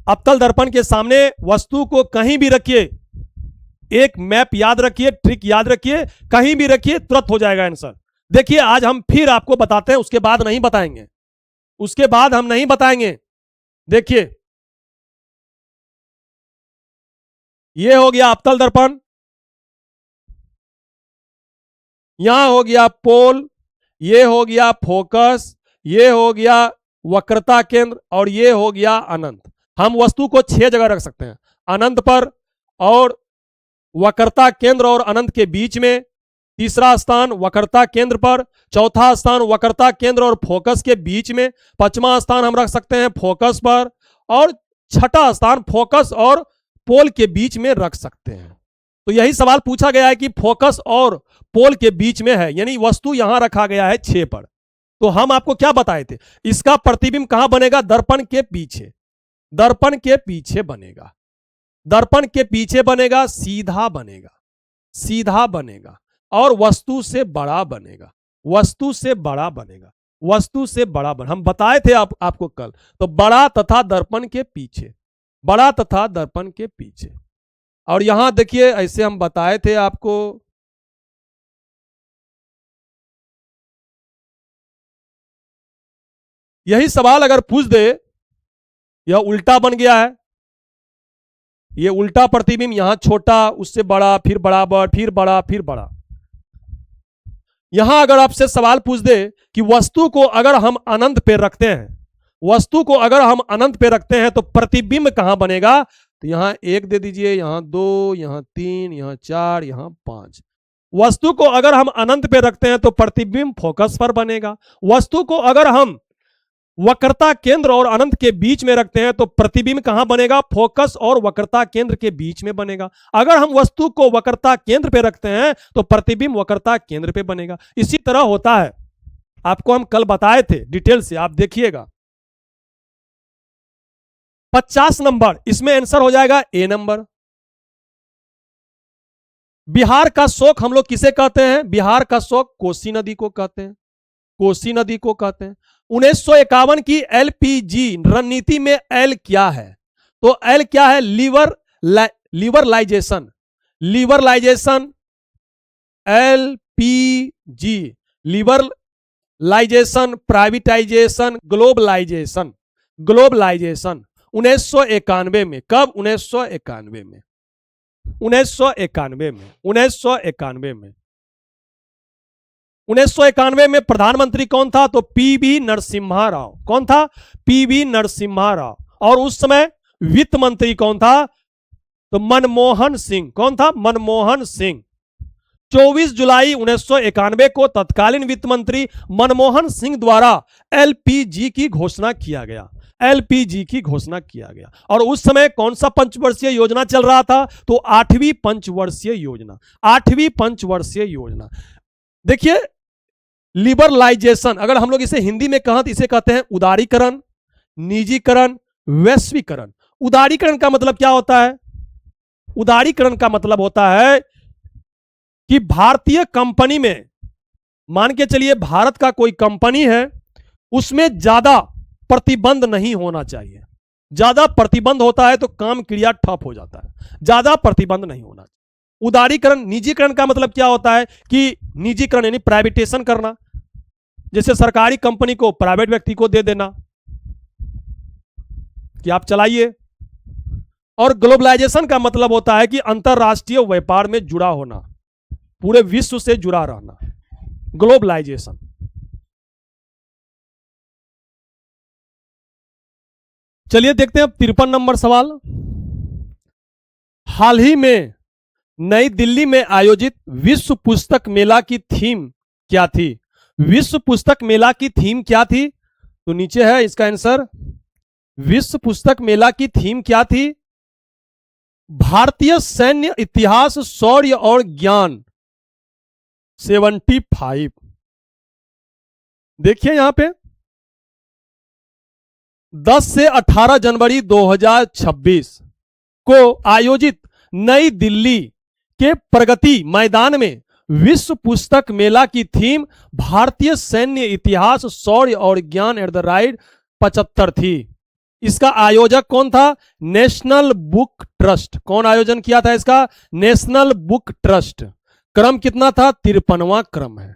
अवतल दर्पण के सामने वस्तु को कहीं भी रखिए, एक मैप याद रखिए, ट्रिक याद रखिए, कहीं भी रखिए तुरंत हो जाएगा आंसर। देखिए आज हम फिर आपको बताते हैं, उसके बाद नहीं बताएंगे, उसके बाद हम नहीं बताएंगे। देखिए ये हो गया अवतल दर्पण, यहां हो गया पोल, ये हो गया फोकस, ये हो गया वक्रता केंद्र और ये हो गया अनंत। हम वस्तु को 6 जगह रख सकते हैं, अनंत पर और वक्रता केंद्र और अनंत के बीच में, तीसरा स्थान वक्रता केंद्र पर, चौथा स्थान वक्रता केंद्र और फोकस के बीच में, पांचवा स्थान हम रख सकते हैं फोकस पर और छठा स्थान फोकस और पोल के बीच में रख सकते हैं। तो यही सवाल पूछा गया है कि फोकस और पोल के बीच में है, यानी वस्तु यहां रखा गया है 6 पर। तो हम आपको क्या बताए थे, इसका प्रतिबिंब कहां बनेगा, दर्पण के पीछे, दर्पण के पीछे बनेगा, दर्पण के पीछे बनेगा, सीधा बनेगा, सीधा बनेगा और वस्तु से बड़ा बनेगा, वस्तु से बड़ा बनेगा, वस्तु से बड़ा बन, हम बताए थे आपको कल। तो बड़ा तथा दर्पण के पीछे, बड़ा तथा दर्पण के पीछे। और यहां देखिए ऐसे हम बताए थे आपको, यही सवाल अगर पूछ दे, यह उल्टा बन गया है, ये उल्टा प्रतिबिंब, यहां छोटा उससे बड़ा फिर बराबर फिर बड़ा फिर बड़ा। यहां अगर आपसे सवाल पूछ दे कि वस्तु को अगर हम अनंत पे रखते हैं, वस्तु को अगर हम अनंत पे रखते हैं तो प्रतिबिंब कहां बनेगा, तो यहां 1 दे दीजिए, यहां 2, यहां 3, यहां 4, यहां 5। वस्तु को अगर हम अनंत पे रखते हैं तो प्रतिबिंब फोकस पर बनेगा। वस्तु को अगर हम वक्रता केंद्र और अनंत के बीच में रखते हैं तो प्रतिबिंब कहां बनेगा, फोकस और वक्रता केंद्र के बीच में बनेगा। अगर हम वस्तु को वक्रता केंद्र पे रखते हैं तो प्रतिबिंब वक्रता केंद्र पे बनेगा। इसी तरह होता है, आपको हम कल बताए थे डिटेल से, आप देखिएगा। 50 नंबर, इसमें आंसर हो जाएगा ए नंबर। बिहार का शोक हम लोग किसे कहते हैं, बिहार का शोक कोसी नदी को कहते हैं, कोसी नदी को कहते हैं। 1951 की एलपीजी रणनीति में एल क्या है, तो एल क्या है, लीवरलाइजेशन, लीवरलाइजेशन, एलपीजी, लीवरलाइजेशन, प्राइवेटाइजेशन, ग्लोबलाइजेशन, ग्लोबलाइजेशन। 1991 में, कब, 1991 में, 1991 में, 1991 में, 1991 में प्रधानमंत्री कौन था, तो पीवी नरसिम्हा राव। कौन था, पीवी नरसिम्हा राव। और उस समय वित्त मंत्री कौन था, तो मनमोहन सिंह। कौन था, मनमोहन सिंह। 24 जुलाई 1991 को तत्कालीन वित्त मंत्री मनमोहन सिंह द्वारा एलपीजी की घोषणा किया गया, एलपीजी की घोषणा किया गया। और उस समय कौन सा पंचवर्षीय योजना चल रहा था, तो 8वीं पंचवर्षीय योजना, 8वीं पंचवर्षीय योजना। देखिए लिबरलाइजेशन, अगर हम लोग इसे हिंदी में कहें तो इसे कहते हैं उदारीकरण, निजीकरण, वैश्वीकरण। उदारीकरण का मतलब क्या होता है, उदारीकरण का मतलब होता है कि भारतीय कंपनी में, मान के चलिए भारत का कोई कंपनी है, उसमें ज्यादा प्रतिबंध नहीं होना चाहिए। ज्यादा प्रतिबंध होता है तो काम क्रिया ठप हो जाता है, ज्यादा प्रतिबंध नहीं होना चाहिए। उदारीकरण, निजीकरण का मतलब क्या होता है कि निजीकरण यानी प्राइवेटेशन करना, जैसे सरकारी कंपनी को प्राइवेट व्यक्ति को दे देना कि आप चलाइए। और ग्लोबलाइजेशन का मतलब होता है कि अंतरराष्ट्रीय व्यापार में जुड़ा होना, पूरे विश्व से जुड़ा रहना, ग्लोबलाइजेशन। चलिए देखते हैं 53 नंबर सवाल। हाल ही में नई दिल्ली में आयोजित विश्व पुस्तक मेला की थीम क्या थी, विश्व पुस्तक मेला की थीम क्या थी, तो नीचे है इसका आंसर। विश्व पुस्तक मेला की थीम क्या थी, भारतीय सैन्य इतिहास, शौर्य और ज्ञान 75। देखिए यहां पे 10 से 18 जनवरी 2026 को आयोजित नई दिल्ली के प्रगति मैदान में विश्व पुस्तक मेला की थीम भारतीय सैन्य इतिहास, शौर्य और ज्ञान एट द राइट 75 थी। इसका आयोजक कौन था? National book trust. कौन आयोजन किया था इसका? National book trust. क्रम कितना था? 53वां क्रम है।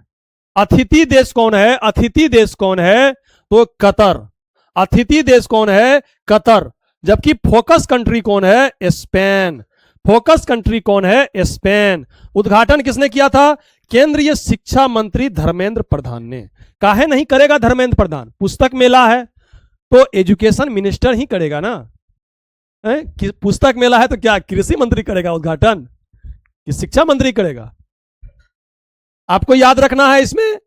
अतिथि देश कौन है? अतिथि देश कौन है? तो कतर। अतिथि देश कौन है? कतर। जबकि फोकस कंट्री कौन है? स्पेन। फोकस कंट्री कौन है? स्पेन। उद्घाटन किसने किया था? केंद्रीय शिक्षा मंत्री धर्मेंद्र प्रधान ने। काहे नहीं करेगा धर्मेंद्र प्रधान? पुस्तक मेला है तो एजुकेशन मिनिस्टर ही करेगा ना। पुस्तक मेला है तो क्या कृषि मंत्री करेगा उद्घाटन कि शिक्षा मंत्री करेगा? आपको याद रखना है इसमें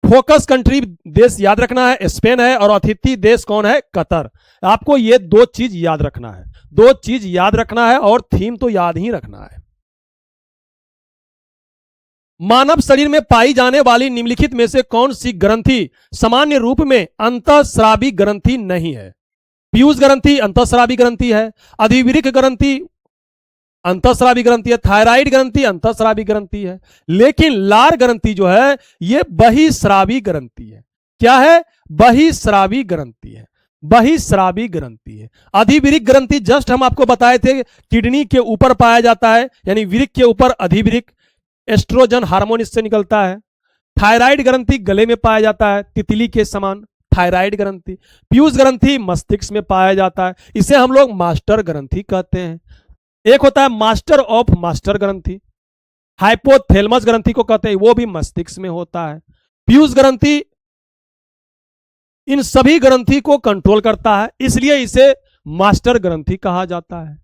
फोकस कंट्री देश याद रखना है स्पेन है और अतिथि देश कौन है? कतर। आपको ये दो चीज याद रखना है, दो चीज याद रखना है और थीम तो याद ही रखना है। मानव शरीर में पाई जाने वाली निम्नलिखित में से कौन सी ग्रंथि सामान्य रूप में अंतःस्रावी ग्रंथि नहीं है? पीयूष ग्रंथि अंतःस्रावी ग्रंथि है, अधिवृक्क ग्रंथि अंतःस्रावी ग्रंथि है, थायराइड ग्रंथि अंतःस्रावी ग्रंथि है, लेकिन लार ग्रंथि जो है यह बहिस्रावी ग्रंथि है। क्या है? बहिस्रावी ग्रंथि है, बहिस्रावी ग्रंथि है। अधिवृक्क ग्रंथि जस्ट हम आपको बताए थे किडनी के ऊपर पाया जाता है, यानी वृक्क के ऊपर अधिवृक्क, एस्ट्रोजन हार्मोन इससे निकलता है। थायराइड ग्रंथि गले में पाया जाता है, तितली के समान थायराइड ग्रंथि। पीयूष ग्रंथि मस्तिष्क में पाया जाता है, इसे हम लोग मास्टर ग्रंथि कहते हैं। एक होता है मास्टर ऑफ मास्टर ग्रंथि, हाइपोथैलेमस ग्रंथि को कहते हैं, वो भी मस्तिष्क में होता है। पीयूष ग्रंथि इन सभी ग्रंथि को कंट्रोल करता है, इसलिए इसे मास्टर ग्रंथि कहा जाता है,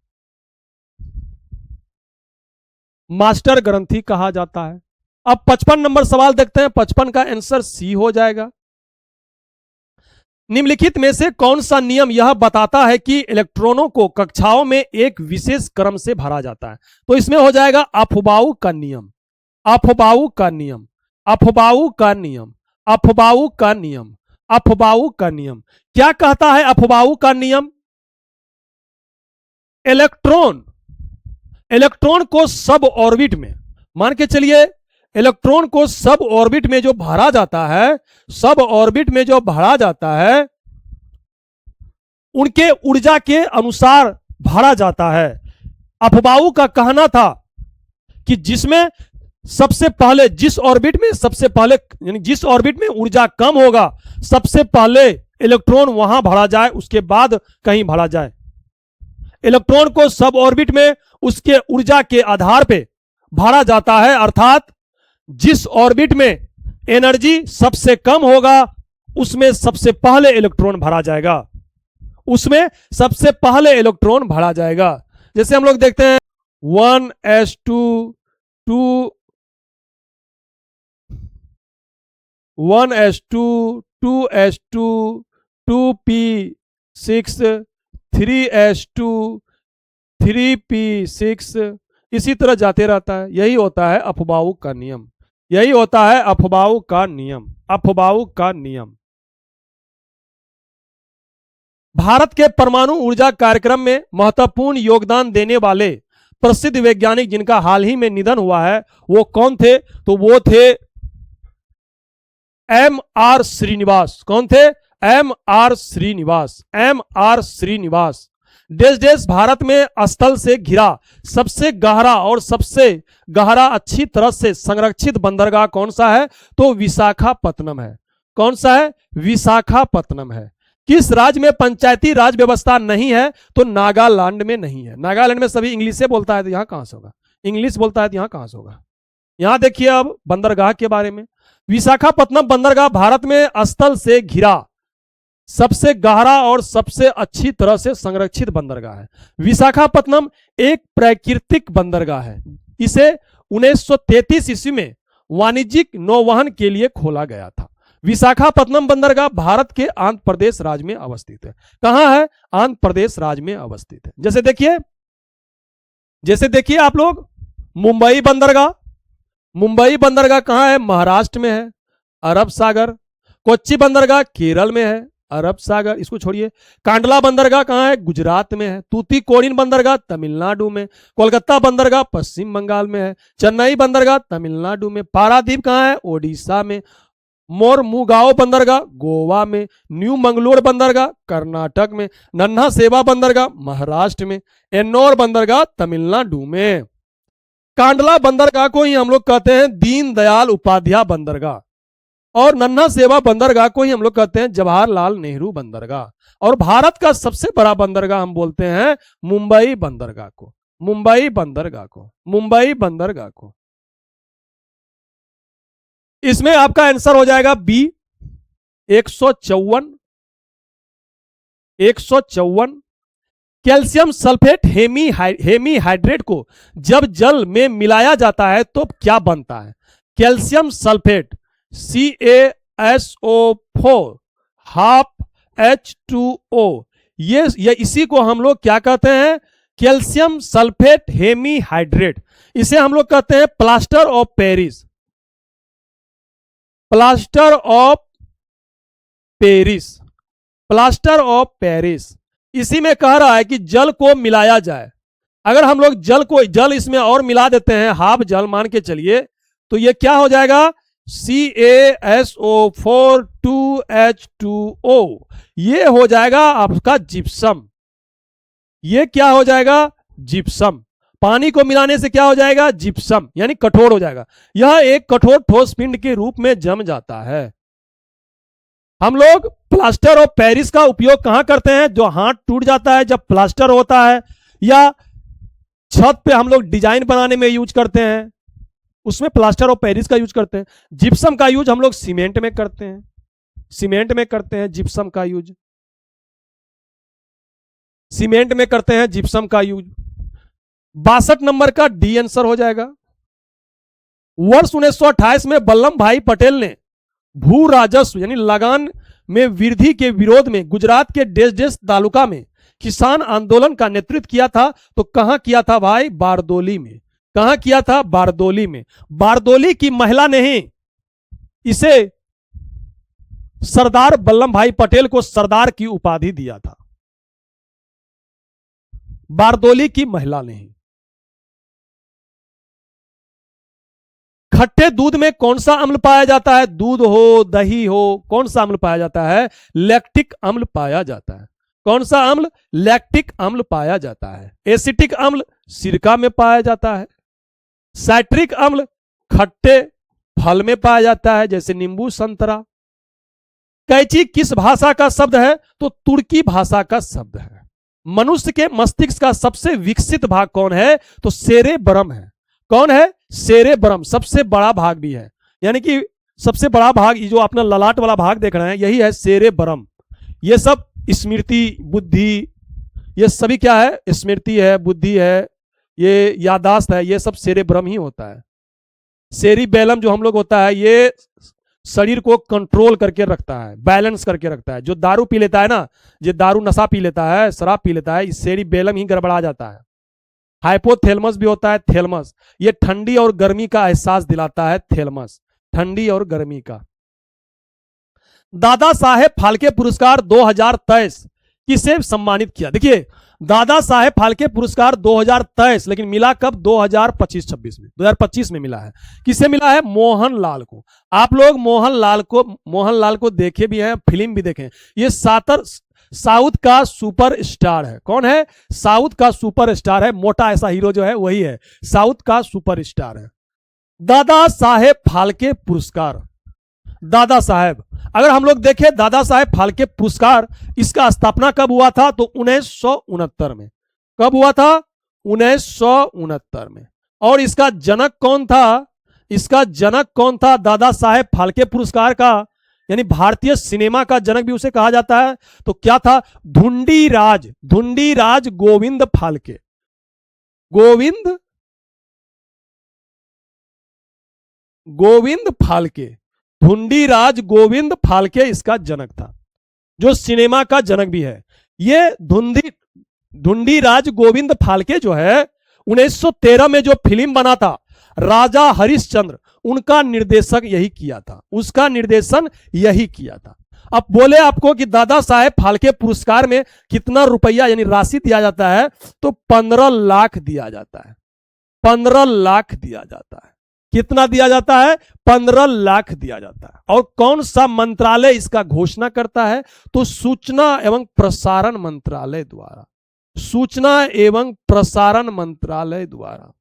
मास्टर ग्रंथि कहा जाता है। अब 55 नंबर सवाल देखते हैं, 55 का आंसर सी हो जाएगा। निम्नलिखित में से कौन सा नियम यह बताता है कि इलेक्ट्रॉनों को कक्षाओं में एक विशेष क्रम से भरा जाता है? तो इसमें हो जाएगा अफबाऊ का नियम, अफबाऊ का नियम, अफबाऊ का नियम, अफबाऊ का नियम, अफबाऊ का नियम। क्या कहता है अफबाऊ का नियम? इलेक्ट्रॉन, इलेक्ट्रॉन को सब ऑर्बिट में, मान के चलिए इलेक्ट्रॉन को सब ऑर्बिट में जो भरा जाता है, सब ऑर्बिट में जो भरा जाता है उनके ऊर्जा के अनुसार भरा जाता है। अफबाऊ का कहना था कि जिसमें सबसे पहले, जिस ऑर्बिट में सबसे पहले, यानी जिस ऑर्बिट में ऊर्जा कम होगा सबसे पहले इलेक्ट्रॉन वहां भरा जाए, उसके बाद कहीं भरा जाए। इलेक्ट्रॉन को सब ऑर्बिट में उसके ऊर्जा के आधार पे भरा जाता है, अर्थात जिस ऑर्बिट में एनर्जी सबसे कम होगा उसमें सबसे पहले इलेक्ट्रॉन भरा जाएगा, उसमें सबसे पहले इलेक्ट्रॉन भरा जाएगा। जैसे हम लोग देखते हैं 1s2 2s2 2p6 3s2 3p6 इसी तरह जाते रहता है। यही होता है अफबाऊ का नियम, यही होता है अफबाऊ का नियम, अफबाऊ का नियम। भारत के परमाणु ऊर्जा कार्यक्रम में महत्वपूर्ण योगदान देने वाले प्रसिद्ध वैज्ञानिक जिनका हाल ही में निधन हुआ है वो कौन थे? तो वो थे M.R. श्रीनिवास। कौन थे? M.R. श्रीनिवास, M.R. श्रीनिवास। देश देश भारत में स्थल से घिरा सबसे गहरा और सबसे गहरा अच्छी तरह से संरक्षित बंदरगाह कौन सा है? तो विशाखापत्तनम है। कौन सा है? विशाखापत्तनम है। किस राज्य में पंचायती राज व्यवस्था नहीं है? तो नागालैंड में नहीं है। नागालैंड में सभी इंग्लिश से बोलता है, तो यहां कहां से होगा? इंग्लिश बोलता है तो यहां कहां से होगा? यहां देखिए अब बंदरगाह के बारे में। विशाखापत्तनम बंदरगाह भारत में स्थल से घिरा सबसे गहरा और सबसे अच्छी तरह से संरक्षित बंदरगाह है। विशाखापत्तनम एक प्राकृतिक बंदरगाह है। इसे 1933 ईस्वी में वाणिज्यिक नौवहन के लिए खोला गया था। विशाखापत्तनम बंदरगाह भारत के आंध्र प्रदेश राज्य में अवस्थित है। कहां है? आंध्र प्रदेश राज्य में अवस्थित है। जैसे देखिए आप लोग मुंबई बंदरगाह, मुंबई बंदरगाह कहां है? महाराष्ट्र में है, अरब सागर। कोच्चि बंदरगाह केरल में है, अरब सागर, इसको छोड़िए। कांडला बंदरगाह कहाँ है? गुजरात में है। तूतीकोरिन बंदरगाह तमिलनाडु में। कोलकाता बंदरगाह पश्चिम बंगाल में है। चेन्नई बंदरगाह तमिलनाडु में। पारादीप कहाँ है? ओडिशा में। मोरमुगांव बंदरगाह गोवा में। न्यू मंगलोर बंदरगाह कर्नाटक में। नन्हा सेवा बंदरगाह महाराष्ट्र में। एन्नौर बंदरगाह तमिलनाडु में। कांडला बंदरगाह को ही हम लोग कहते हैं दीनदयाल उपाध्याय बंदरगाह, और नन्हा सेवा बंदरगाह को ही हम लोग कहते हैं जवाहरलाल नेहरू बंदरगाह। और भारत का सबसे बड़ा बंदरगाह हम बोलते हैं मुंबई बंदरगाह को। मुंबई बंदरगाह को, मुंबई बंदरगाह को। इसमें आपका आंसर हो जाएगा बी 154। 154 कैल्शियम सल्फेट हेमीहाइड्रेट को जब जल में मिलाया जाता है तो क्या बनता है? कैल्शियम सल्फेट CaSO4 12H2O, ये इसी को हम लोग क्या कहते हैं? Calcium sulphate hemihydrate. इसे हम लोग कहते हैं plaster of Paris. Plaster of Paris, plaster of Paris. इसी में कह रहा है कि जल को मिलाया जाए। अगर हम लोग जल इसमें और मिला देते हैं, हाफ जल मान के चलिए, तो ये क्या हो जाएगा? CaSO4 2H2O, ये हो जाएगा आपका जिप्सम। ये क्या हो जाएगा? जिप्सम। पानी को मिलाने से क्या हो जाएगा? जिप्सम, यानी कठोर हो जाएगा। यह एक कठोर ठोस पिंड के रूप में जम जाता है। हम लोग प्लास्टर ऑफ पेरिस का उपयोग कहां करते हैं? जो हाथ टूट जाता है जब प्लास्टर होता है, या छत पे हम लोग डिजाइन बनाने में यूज करते हैं, उसमें प्लास्टर ऑफ पेरिस का यूज करते हैं। जिप्सम का यूज हम लोग सीमेंट में करते हैं, सीमेंट में करते हैं जिप्सम का यूज, सीमेंट में करते हैं जिप्सम का यूज। 62 नंबर का डी आंसर हो जाएगा। वर्ष 1928 में वल्लभ भाई पटेल ने भू राजस्व यानी लगान में वृद्धि के विरोध में गुजरात के डेस डेस तालुका में किसान आंदोलन का नेतृत्व किया था। तो कहां किया था भाई? बारदोली में। कहां किया था? बारदोली में। बारदोली की महिला ने ही इसे सरदार वल्लभ भाई पटेल को सरदार की उपाधि दिया था। बारदोली की महिला ने ही। खट्टे दूध में कौन सा अम्ल पाया जाता है? दूध हो, दही हो, कौन सा अम्ल पाया जाता है? लैक्टिक अम्ल पाया जाता है। कौन सा अम्ल? लैक्टिक अम्ल पाया जाता है। एसिटिक अम्ल सिरका में पाया जाता है। साइट्रिक अम्ल खट्टे फल में पाया जाता है, जैसे नींबू, संतरा। कैंची किस भाषा का शब्द है? तो तुर्की भाषा का शब्द है। मनुष्य के मस्तिष्क का सबसे विकसित भाग कौन है? तो सेरेब्रम है। कौन है? सेरेब्रम। सबसे बड़ा भाग भी है, यानी कि सबसे बड़ा भाग जो अपना ललाट वाला भाग देख रहे हैं, यही है सेरेब्रम। ये सब स्मृति, बुद्धि, ये सभी क्या है? स्मृति है, बुद्धि है, ये यादाश्त है, ये सब सेरेब्रम ही होता है। सेरिबेलम जो हम लोग होता है, ये शरीर को कंट्रोल करके रखता है, बैलेंस करके रखता है। जो दारू पी लेता है ना, जो दारू नशा पी लेता है, शराब पी लेता है, इस सेरिबेलम ही गड़बड़ा जाता है। हाइपोथैलेमस भी होता है, थैलेमस, ये ठंडी और गर्मी का एहसास दिलाता है। थैलेमस ठंडी और गर्मी का। दादा साहेब फाल्के पुरस्कार 2023 किसे सम्मानित किया? देखिए, दादा साहेब फाल्के पुरस्कार 2023, लेकिन मिला कब? 2025-26 में। 2025 में मिला है। किसे मिला है? मोहनलाल को। आप लोग मोहनलाल को देखे भी हैं, फिल्म भी देखे। ये साउथ का सुपर स्टार है। कौन है? साउथ का सुपर स्टार है। मोटा ऐसा हीरो जो है वही है, साउथ का सुपर स्टार है। दादा साहेब फाल्के पुरस्कार, दादा साहेब, अगर हम लोग देखें दादा साहेब फाल्के पुरस्कार, इसका स्थापना कब हुआ था? तो 1969 में। कब हुआ था? 1969 में। और इसका जनक कौन था? इसका जनक कौन था दादा साहेब फाल्के पुरस्कार का? यानी भारतीय सिनेमा का जनक भी उसे कहा जाता है। तो क्या था? धुंडीराज गोविंद फाल्के। गोविंद फाल्के, धुंडीराज गोविंद फाल्के इसका जनक था, जो सिनेमा का जनक भी है। ये धुंडीराज गोविंद फाल्के जो है, 1913 में जो फिल्म बना था राजा हरिश्चंद्र, उनका निर्देशक यही किया था, उसका निर्देशन यही किया था। अब बोले आपको कि दादा साहेब फाल्के पुरस्कार में कितना रुपया यानी राशि दिया जाता है, तो 15 लाख दिया जाता है। 15 लाख दिया जाता है। कितना दिया जाता है? 15 लाख दिया जाता है। और कौन सा मंत्रालय इसका घोषणा करता है? तो सूचना एवं प्रसारण मंत्रालय द्वारा। सूचना एवं प्रसारण मंत्रालय द्वारा।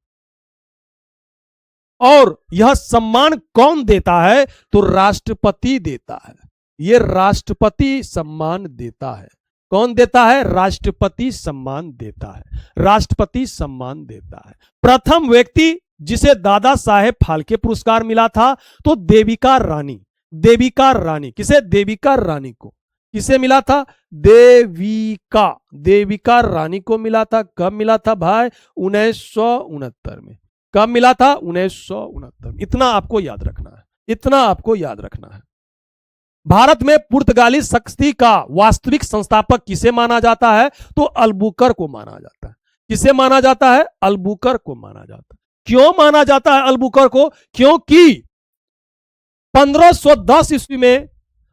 और यह सम्मान कौन देता है? तो राष्ट्रपति देता है। यह राष्ट्रपति सम्मान देता है। कौन देता है? राष्ट्रपति सम्मान देता है। राष्ट्रपति सम्मान देता है। प्रथम व्यक्ति जिसे दादा साहेब फाल्के पुरस्कार मिला था तो देविका रानी। देविका रानी। किसे? देविका रानी को। किसे मिला था? देविका रानी को मिला था। कब मिला था भाई? 1969 में। कब मिला था? 1969 में। इतना आपको याद रखना है। इतना आपको याद रखना है। भारत में पुर्तगाली संस्कृति का वास्तविक संस्थापक किसे माना जाता है? तो अल्बुकर को माना जाता है। किसे माना जाता है? अल्बुकर को माना जाता है। क्यों माना जाता है अल्बुकर को? क्योंकि 1510 ईस्वी में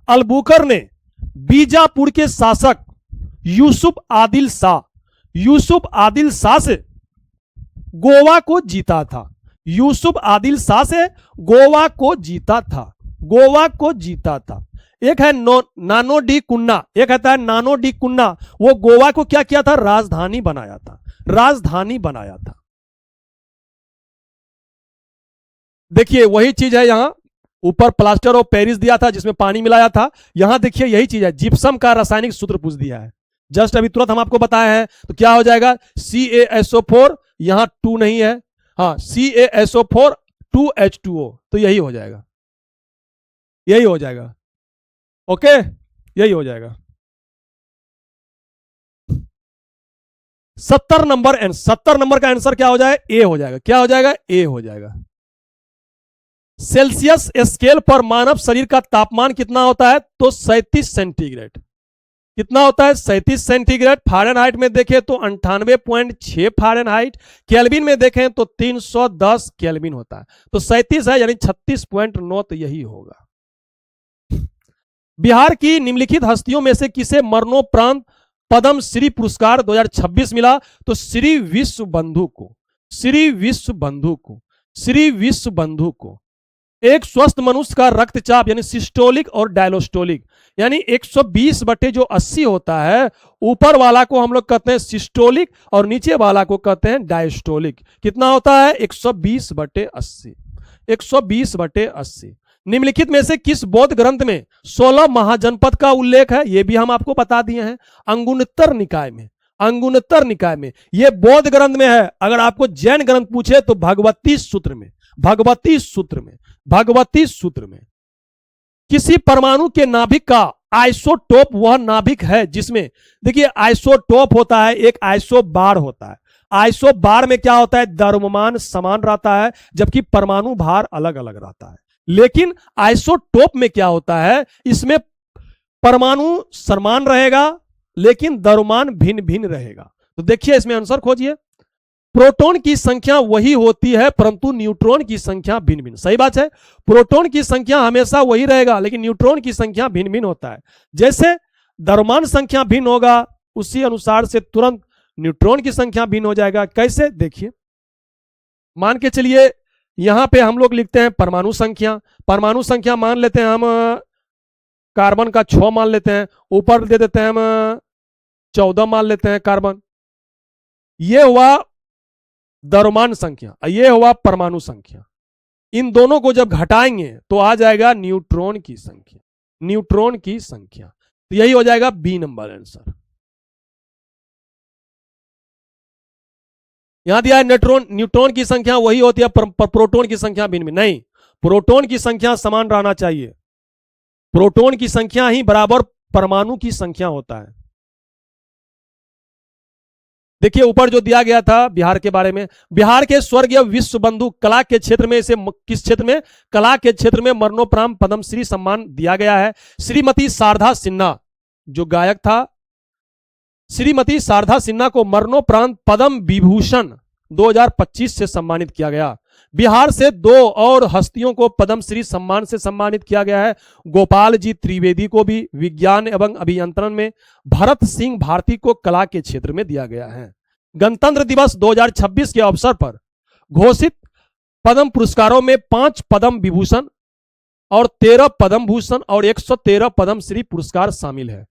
अल्बुकर ने बीजापुर के शासक यूसुफ आदिल शाह से गोवा को जीता था। यूसुफ आदिल शाह से गोवा को जीता था। गोवा को जीता था। एक है नानो डी कुन्ना, एक कहता है नानो डी कुन्ना। वो गोवा को क्या किया था? राजधानी बनाया था। राजधानी बनाया था। देखिए वही चीज है। यहां ऊपर प्लास्टर ऑफ पेरिस दिया था जिसमें पानी मिलाया था। यहां देखिए यही चीज है। जिप्सम का रासायनिक सूत्र पूछ दिया है। जस्ट अभी तुरंत हम आपको बताए हैं। तो क्या हो जाएगा? CaSO4, यहां 2 नहीं है। हाँ, CaSO4 2H2O, तो यही हो जाएगा। यही हो जाएगा। ओके, यही हो जाएगा। 70 नंबर का आंसर क्या हो जाएगा? ए हो जाएगा। क्या हो जाएगा? ए हो जाएगा। सेल्सियस स्केल पर मानव शरीर का तापमान कितना होता है? तो 37 सेंटीग्रेड। कितना होता है? 37 सेंटीग्रेड। फारेनहाइट में देखें तो 98.6 फारेनहाइट। केल्विन में देखें तो 310 केल्विन होता है। तो 37 है यानी 36.9, तो यही होगा। बिहार की निम्नलिखित हस्तियों में से किसे मरणोपरांत पद्म श्री पुरस्कार 2026 मिला? तो श्री विश्व बंधु को। श्री विश्व बंधु को। श्री विश्व बंधु को। एक स्वस्थ मनुष्य का रक्तचाप यानी सिस्टोलिक और डायलोस्टोलिक यानी 120/80 होता है। ऊपर वाला को हम लोग कहते हैं सिस्टोलिक और नीचे वाला को कहते हैं डायस्टोलिक। कितना होता है? 120/80। 120/80। निम्नलिखित में से किस बौद्ध ग्रंथ में 16 महाजनपद का उल्लेख है? यह भी हम आपको बता दिए हैं। अंगुत्तर निकाय में। अंगुत्तर निकाय में यह बौद्ध ग्रंथ में है। अगर आपको जैन ग्रंथ पूछे तो भगवती सूत्र में। भगवती सूत्र में। भगवती सूत्र में। किसी परमाणु के नाभिक का आइसोटोप वह नाभिक है जिसमें, देखिए आइसोटोप होता है, एक आइसोबार होता है। आइसोबार में क्या होता है? द्रव्यमान समान रहता है जबकि परमाणु भार अलग अलग रहता है। लेकिन आइसोटोप में क्या होता है? इसमें परमाणु समान रहेगा लेकिन द्रव्यमान भिन्न भिन्न रहेगा। तो देखिए इसमें आंसर खोजिए। प्रोटॉन की संख्या वही होती है परंतु न्यूट्रॉन की संख्या भिन्न भिन्न। सही बात है। प्रोटॉन की संख्या हमेशा वही रहेगा लेकिन न्यूट्रॉन की संख्या भिन्न भिन्न होता है। जैसे द्रव्यमान संख्या भिन्न होगा उसी अनुसार से तुरंत न्यूट्रॉन की संख्या भिन्न हो जाएगा। कैसे? देखिए, मान के चलिए यहां पे हम लोग लिखते हैं परमाणु संख्या। परमाणु संख्या मान लेते हैं हम कार्बन का 6 मान लेते हैं। ऊपर दे देते हैं हम 14 मान लेते हैं कार्बन। यह हुआ द्रव्यमान संख्या, यह हुआ परमाणु संख्या। इन दोनों को जब घटाएंगे तो आ जाएगा न्यूट्रॉन की संख्या। न्यूट्रॉन की संख्या। तो यही हो जाएगा बी नंबर आंसर। यहां दिया है न्यूट्रॉन की संख्या वही होती है प्रोटॉन की संख्या भिन्न भिन्न। नहीं, प्रोटॉन की संख्या समान रहना चाहिए। प्रोटॉन की संख्या ही बराबर परमाणु की संख्या होता है। देखिए ऊपर जो दिया गया था बिहार के बारे में, बिहार के स्वर्गीय विश्व बंधु कला के क्षेत्र में, इसे किस क्षेत्र में? कला के क्षेत्र में मरणोपरांत पद्मश्री सम्मान दिया गया है। श्रीमती शारदा सिन्हा जो गायक था, श्रीमती शारदा सिन्हा को मरणोपरांत पद्म विभूषण 2025 से सम्मानित किया गया। बिहार से 2 और हस्तियों को पद्मश्री सम्मान से सम्मानित किया गया है। गोपाल जी त्रिवेदी को भी विज्ञान एवं अभियंत्रण में, भरत सिंह भारती को कला के क्षेत्र में दिया गया है। गणतंत्र दिवस 2026 के अवसर पर घोषित पद्म पुरस्कारों में 5 पद्म विभूषण और 13 पद्म भूषण और 113 पद्मश्री पुरस्कार शामिल है।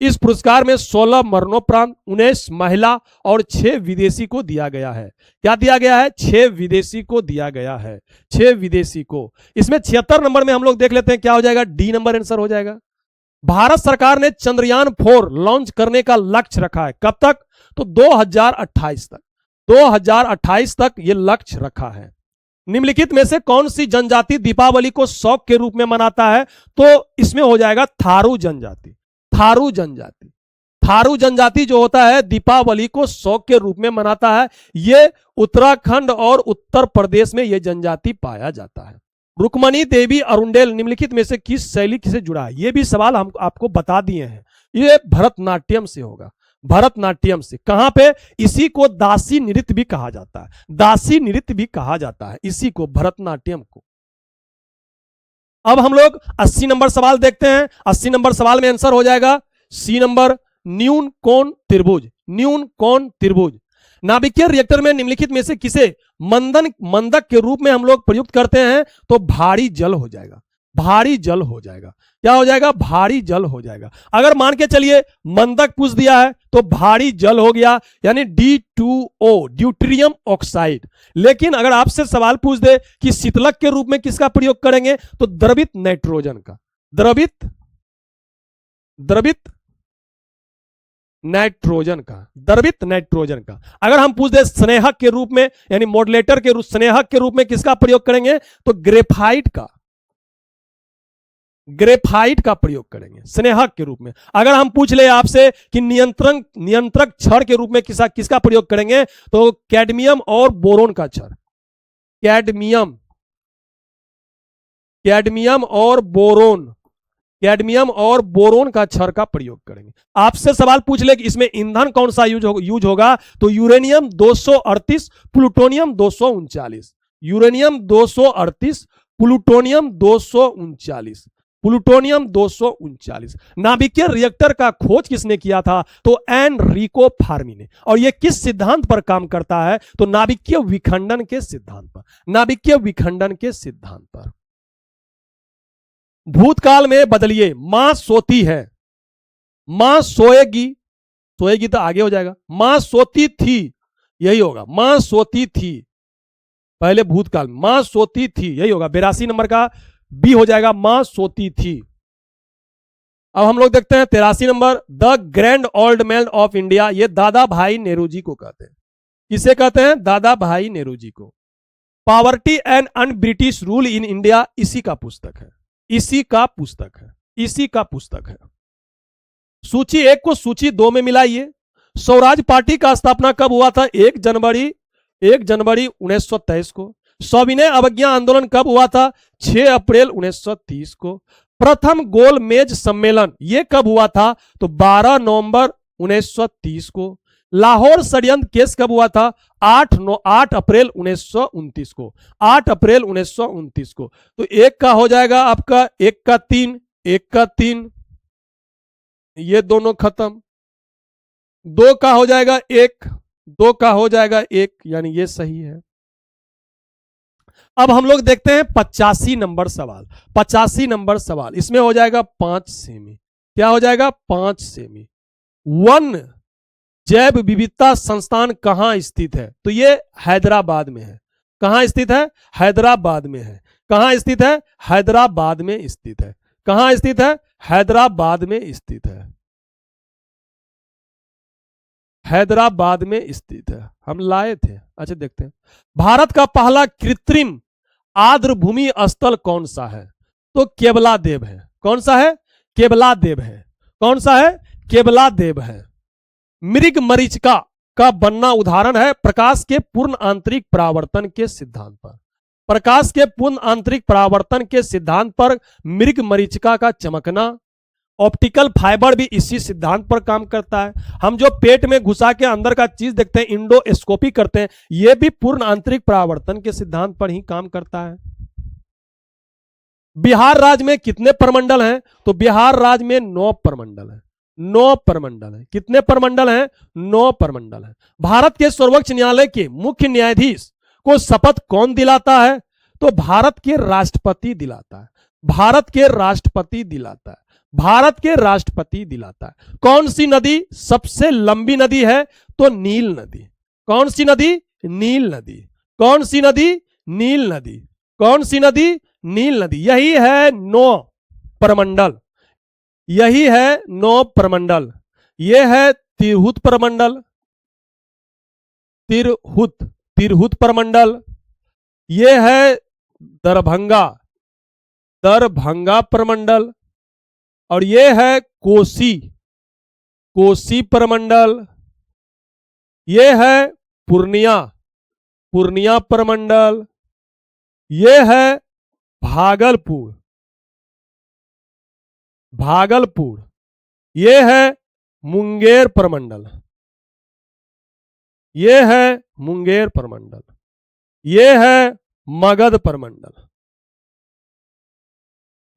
इस पुरस्कार में 16 मरणोपरांत, 19 महिला और 6 विदेशी को दिया गया है। क्या दिया गया है? 6 विदेशी को दिया गया है, 6 विदेशी को। इसमें 76 नंबर में हम लोग देख लेते हैं क्या हो जाएगा, डी नंबर आंसर हो जाएगा। भारत सरकार ने चंद्रयान 4 लॉन्च करने का लक्ष्य रखा है। कब तक? तो 2028 तक, 2028 तक यह लक्ष्य रखा है। निम्नलिखित में से कौन सी जनजाति दीपावली को शौक के रूप में मनाता है? तो इसमें हो जाएगा थारू जनजाति। थारू जनजाति, थारू जनजाति जो होता है दीपावली को शौक के रूप में मनाता है। यह उत्तराखंड और उत्तर प्रदेश में यह जनजाति पाया जाता है। रुक्मणी देवी अरुंडेल निम्नलिखित में से किस शैली से जुड़ा है? यह भी सवाल हम आपको बता दिए हैं। यह भरतनाट्यम से होगा, भरतनाट्यम से। कहां पे? इसी को दासी नृत्य भी कहा जाता है, दासी नृत्य भी कहा जाता है इसी को, भरतनाट्यम को। अब हम लोग 80 नंबर सवाल देखते हैं। 80 नंबर सवाल में आंसर हो जाएगा सी नंबर, न्यून कोण त्रिभुज। न्यून कोण त्रिभुज। नाभिकीय रिएक्टर में निम्नलिखित में से किसे मंदक के रूप में हम लोग प्रयुक्त करते हैं? तो भारी जल हो जाएगा, भारी जल हो जाएगा। क्या हो जाएगा? भारी जल हो जाएगा। अगर मान के चलिए मंदक पूछ दिया है तो भारी जल हो गया, यानी D2O, ड्यूटेरियम ऑक्साइड। लेकिन अगर आपसे सवाल पूछ दे कि शीतलक के रूप में किसका प्रयोग करेंगे? तो द्रवित नाइट्रोजन का, द्रवित नाइट्रोजन का, द्रवित नाइट्रोजन का। अगर हम पूछ दे स्नेहक के रूप में, यानी मॉडलेटर के रूप, स्नेहक के रूप में किसका प्रयोग करेंगे? तो ग्रेफाइट का, ग्रेफाइट का प्रयोग करेंगे स्नेहक के रूप में। अगर हम पूछ ले आपसे कि नियंत्रक क्षार के रूप में किसका प्रयोग करेंगे? तो कैडमियम और बोरोन का क्षार, कैडमियम और बोरोन का क्षार का प्रयोग करेंगे। आपसे सवाल पूछ ले कि इसमें ईंधन कौन सा यूज होगा? तो uranium 238, plutonium 239, uranium 238, plutonium 239, plutonium 239। नाभिकीय रिएक्टर का खोज किसने किया था? तो एनरिको फर्मी ने। और यह किस सिद्धांत पर काम करता है? तो नाभिकीय विखंडन के सिद्धांत पर, नाभिकीय विखंडन के सिद्धांत पर। भूतकाल में बदलिए, मां सोती है, मां सोएगी, सोएगी तो आगे हो जाएगा, मां सोती थी, यही होगा, मां सोती थी। पहले भूतकाल, मां सोती थी, यही होगा। 82 नंबर का बी हो जाएगा, मां सोती थी। अब हम लोग देखते हैं 83 number, the grand old man of India. ये दादा भाई नेहरू जी को कहते हैं। किसे कहते हैं? दादा भाई नेहरू जी को। Poverty and un British rule in India, इसी का पुस्तक है, इसी का पुस्तक है, इसी का पुस्तक है। सूची 1 को सूची 2 में मिलाइए। स्वराज पार्टी का स्थापना कब हुआ था? 1 जनवरी 1923 को। सविनय अवज्ञा आंदोलन कब हुआ था? 6 अप्रैल 1930 को। प्रथम गोल मेज सम्मेलन ये कब हुआ था? तो 12 नवंबर 1930 को। लाहौर षड्यंत्र केस कब हुआ था? 8 अप्रैल 1929 को, 8 अप्रैल 1929 को। तो 1 का हो जाएगा आपका 1 का 3, 1 का 3, ये दोनों खत्म। 2 का हो जाएगा 1, 2 का हो जाएगा 1, यानी ये सही है। अब हम लोग देखते हैं 85 नंबर सवाल। 85 नंबर सवाल, इसमें हो जाएगा 5 सेमी। क्या हो जाएगा? 5 सेमी। वन जैव विविधता संस्थान कहां स्थित है? तो ये हैदराबाद में है। कहां स्थित है? हैदराबाद में है। कहां स्थित है? हैदराबाद में स्थित है। कहां स्थित है? हैदराबाद में स्थित है। हैदराबाद में स्थित है, हम लाए थे। अच्छा देखते हैं, भारत का पहला कृत्रिम आर्द्रभूमि स्थल कौन सा है? तो केवला देव है। कौन सा है? केवला देव है। कौन सा है? केवला देव है। मृग मरीचिका का बनना उदाहरण है प्रकाश के पूर्ण आंतरिक परावर्तन के सिद्धांत पर। प्रकाश के पूर्ण आंतरिक परावर्तन के सिद्धांत पर मृग मरीचिका का चमकना ऑप्टिकल फाइबर भी इसी सिद्धांत पर काम करता है। हम जो पेट में घुसा के अंदर का चीज देखते हैं, इंडोस्कोपी करते हैं, यह भी पूर्ण आंतरिक परावर्तन के सिद्धांत पर ही काम करता है। बिहार राज्य में कितने प्रमंडल हैं? तो बिहार राज्य में 9 प्रमंडल हैं। 9 प्रमंडल हैं। कितने प्रमंडल हैं? 9 प्रमंडल हैं। भारत के सर्वोच्च न्यायालय के मुख्य न्यायाधीश को शपथ कौन दिलाता है? तो भारत के राष्ट्रपति दिलाता है। भारत के राष्ट्रपति दिलाता है। भारत के राष्ट्रपति दिलाता है। कौन सी नदी सबसे लंबी नदी है? तो नील नदी। कौन सी नदी? नील नदी। कौन सी नदी? नील नदी। कौन सी नदी? नील नदी। यही है 9 प्रमंडल। यही है 9 प्रमंडल। यह है तिरहुत प्रमंडल। तिरहुत प्रमंडल। यह है दरभंगा प्रमंडल। और यह है कोसी प्रमंडल। यह है पूर्णिया प्रमंडल। यह है भागलपुर। यह है मुंगेर प्रमंडल। यह है मुंगेर प्रमंडल। यह है मगध प्रमंडल।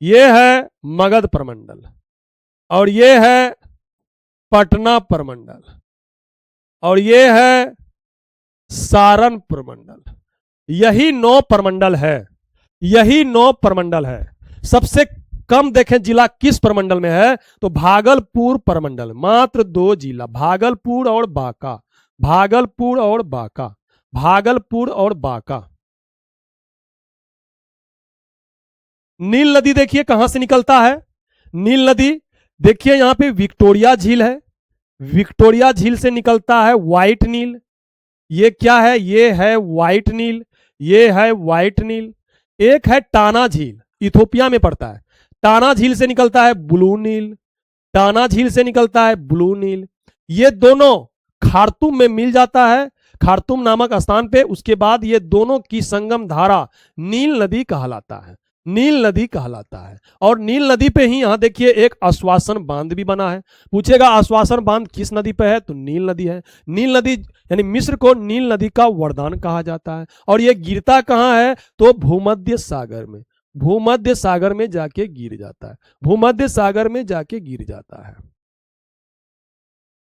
यह है मगध प्रमंडल। और यह है पटना प्रमंडल। और यह है सारण प्रमंडल। यही 9 प्रमंडल है। यही 9 प्रमंडल है। सबसे कम देखें जिला किस प्रमंडल में है? तो भागलपुर प्रमंडल। मात्र 2 जिला, भागलपुर और बांका। भागलपुर और बांका। भागलपुर और बांका। नील नदी देखिए कहां से निकलता है। नील नदी देखिए यहां पे विक्टोरिया झील है। विक्टोरिया झील से निकलता है व्हाइट नील। ये क्या है? ये है व्हाइट नील। ये है व्हाइट नील। एक है टाना झील, इथोपिया में पड़ता है। टाना झील से निकलता है ब्लू नील। टाना झील से निकलता है ब्लू नील। ये दोनों खार्तूम में मिल जाता है, खार्तूम नामक स्थान पे। उसके बाद ये दोनों की संगम धारा नील नदी कहलाता है। नील नदी कहलाता है। और नील नदी पे ही यहां देखिए एक आश्वासन बांध भी बना है। पूछेगा आश्वासन बांध किस नदी पे है? तो नील नदी है। नील नदी यानी मिस्र को नील नदी का वरदान कहा जाता है। और यह गिरता कहां है? तो भूमध्य सागर में। भूमध्य सागर में जाके गिर जाता है। भूमध्य सागर में जाके गिर जाता है।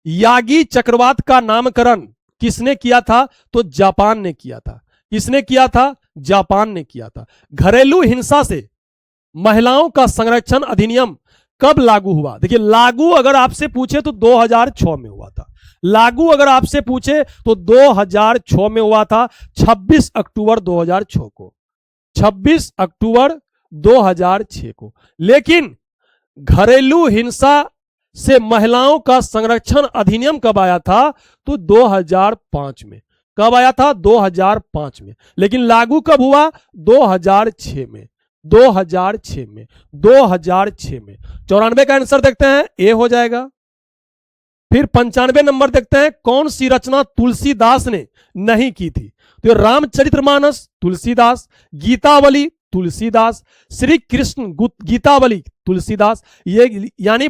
यागी चक्रवात का नामकरण किसने किया था? तो जापान ने किया था। किसने किया था? जापान ने किया था। घरेलू हिंसा से महिलाओं का संरक्षण अधिनियम कब लागू हुआ? देखिए लागू अगर आपसे पूछे तो 2006 में हुआ था। लागू अगर आपसे पूछे तो 2006 में हुआ था, 26 अक्टूबर 2006 को। 26 अक्टूबर 2006 को। लेकिन घरेलू हिंसा से महिलाओं का संरक्षण अधिनियम कब आया था? तो 2005 में। कब आया था? 2005 में। लेकिन लागू कब हुआ? 2006 में। 2006 में। 2006 में। 94 का आंसर देखते हैं, ए हो जाएगा। फिर 95 नंबर देखते हैं, कौन सी रचना तुलसीदास ने नहीं की थी? तो रामचरितमानस तुलसीदास, गीतावली तुलसीदास, श्री कृष्ण गीतावली तुलसीदास। ये यानी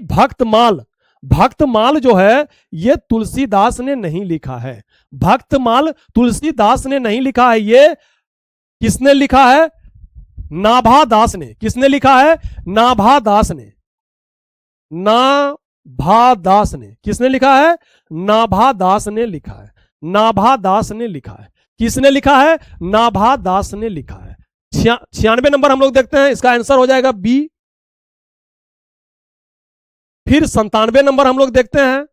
भक्तमाल जो है ये तुलसीदास ने नहीं लिखा है। भक्तमाल तुलसीदास ने नहीं लिखा है। ये किसने लिखा है? नाभादास ने। किसने लिखा है? नाभादास ने। नाभादास ने। किसने लिखा है? नाभादास ने लिखा है। नाभादास ने लिखा है। किसने लिखा है? नाभादास ने लिखा है। 96 नंबर हम लोग देखते हैं, इसका आंसर हो जाएगा बी। फिर 97 नंबर हम लोग देखते हैं,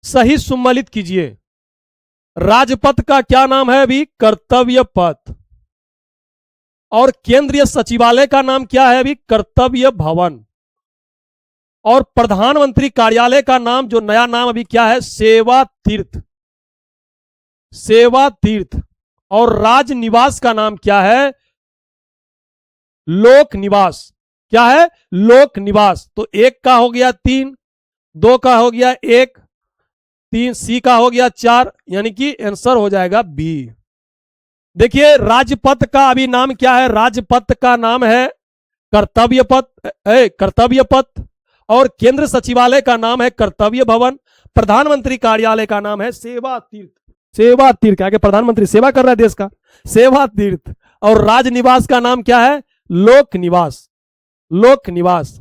सही सुम्मिलित कीजिए। राजपथ का क्या नाम है? अभी कर्तव्य पथ। और केंद्रीय सचिवालय का नाम क्या है? अभी कर्तव्य भवन। और प्रधानमंत्री कार्यालय का नाम, जो नया नाम अभी क्या है? सेवा तीर्थ। सेवा तीर्थ। और राज निवास का नाम क्या है? लोक निवास। क्या है? लोक निवास। तो 1 का हो गया 3, 2 का हो गया 1, 3 सी का हो गया 4, यानी कि आंसर हो जाएगा बी। देखिए राजपथ का अभी नाम क्या है? राजपथ का नाम है कर्तव्य पथ। कर्तव्य पथ। और केंद्र सचिवालय का नाम है कर्तव्य भवन, प्रधानमंत्री कार्यालय का नाम है सेवा तीर्थ। सेवा तीर्थ, आगे प्रधानमंत्री सेवा कर रहा है देश का, सेवा तीर्थ। और राजनिवास का नाम क्या है? लोक निवास, लोक निवास।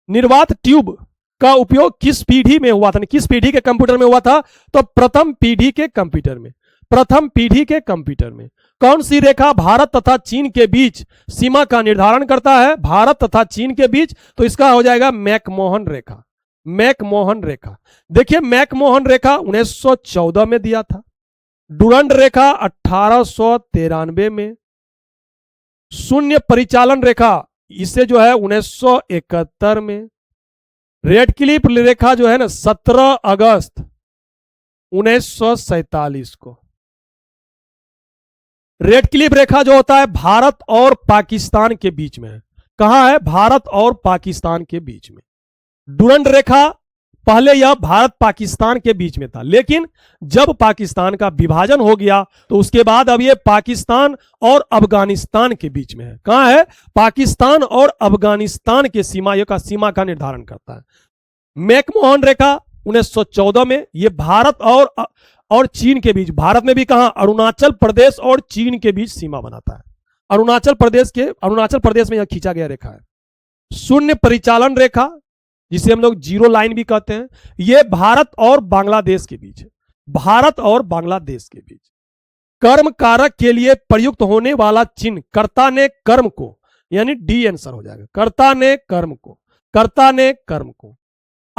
निर्वात ट्यूब का उपयोग किस पीढ़ी में हुआ था? किस पीढ़ी के कंप्यूटर में हुआ था? तो प्रथम पीढ़ी के कंप्यूटर में, प्रथम पीढ़ी के कंप्यूटर में। कौन सी रेखा भारत तथा चीन के बीच सीमा का निर्धारण करता है? भारत तथा चीन के बीच, तो इसका हो जाएगा मैकमोहन रेखा, मैकमोहन रेखा। देखिए मैकमोहन रेखा 1914 में दिया था, डुरंड रेखा 1893 में, शून्य परिचालन रेखा इसे जो है 1971 में, रेड क्लिफ रेखा जो है ना 17 अगस्त 1947 को। रेड क्लिफ रेखा जो होता है भारत और पाकिस्तान के बीच में है। कहां है? भारत और पाकिस्तान के बीच में। डुरंड रेखा पहले यह भारत पाकिस्तान के बीच में था, लेकिन जब पाकिस्तान का विभाजन हो गया तो उसके बाद अब ये पाकिस्तान और अफगानिस्तान के बीच में है। कहां है? पाकिस्तान और अफगानिस्तान के सीमा का निर्धारण करता है। मैकमोहन रेखा 1914 में, ये भारत और चीन के बीच, भारत में भी कहां? अरुणाचल प्रदेश और चीन के बीच सीमा बनाता है। अरुणाचल प्रदेश में यह खींचा गया रेखा है। शून्य परिचालन रेखा जिसे हम लोग जीरो लाइन भी कहते हैं, यह भारत और बांग्लादेश के बीच है, भारत और बांग्लादेश के बीच। कर्म कारक के लिए प्रयुक्त होने वाला चिन्ह कर्ता ने कर्म को, यानी डी आंसर हो जाएगा, कर्ता ने कर्म को, कर्ता ने कर्म को।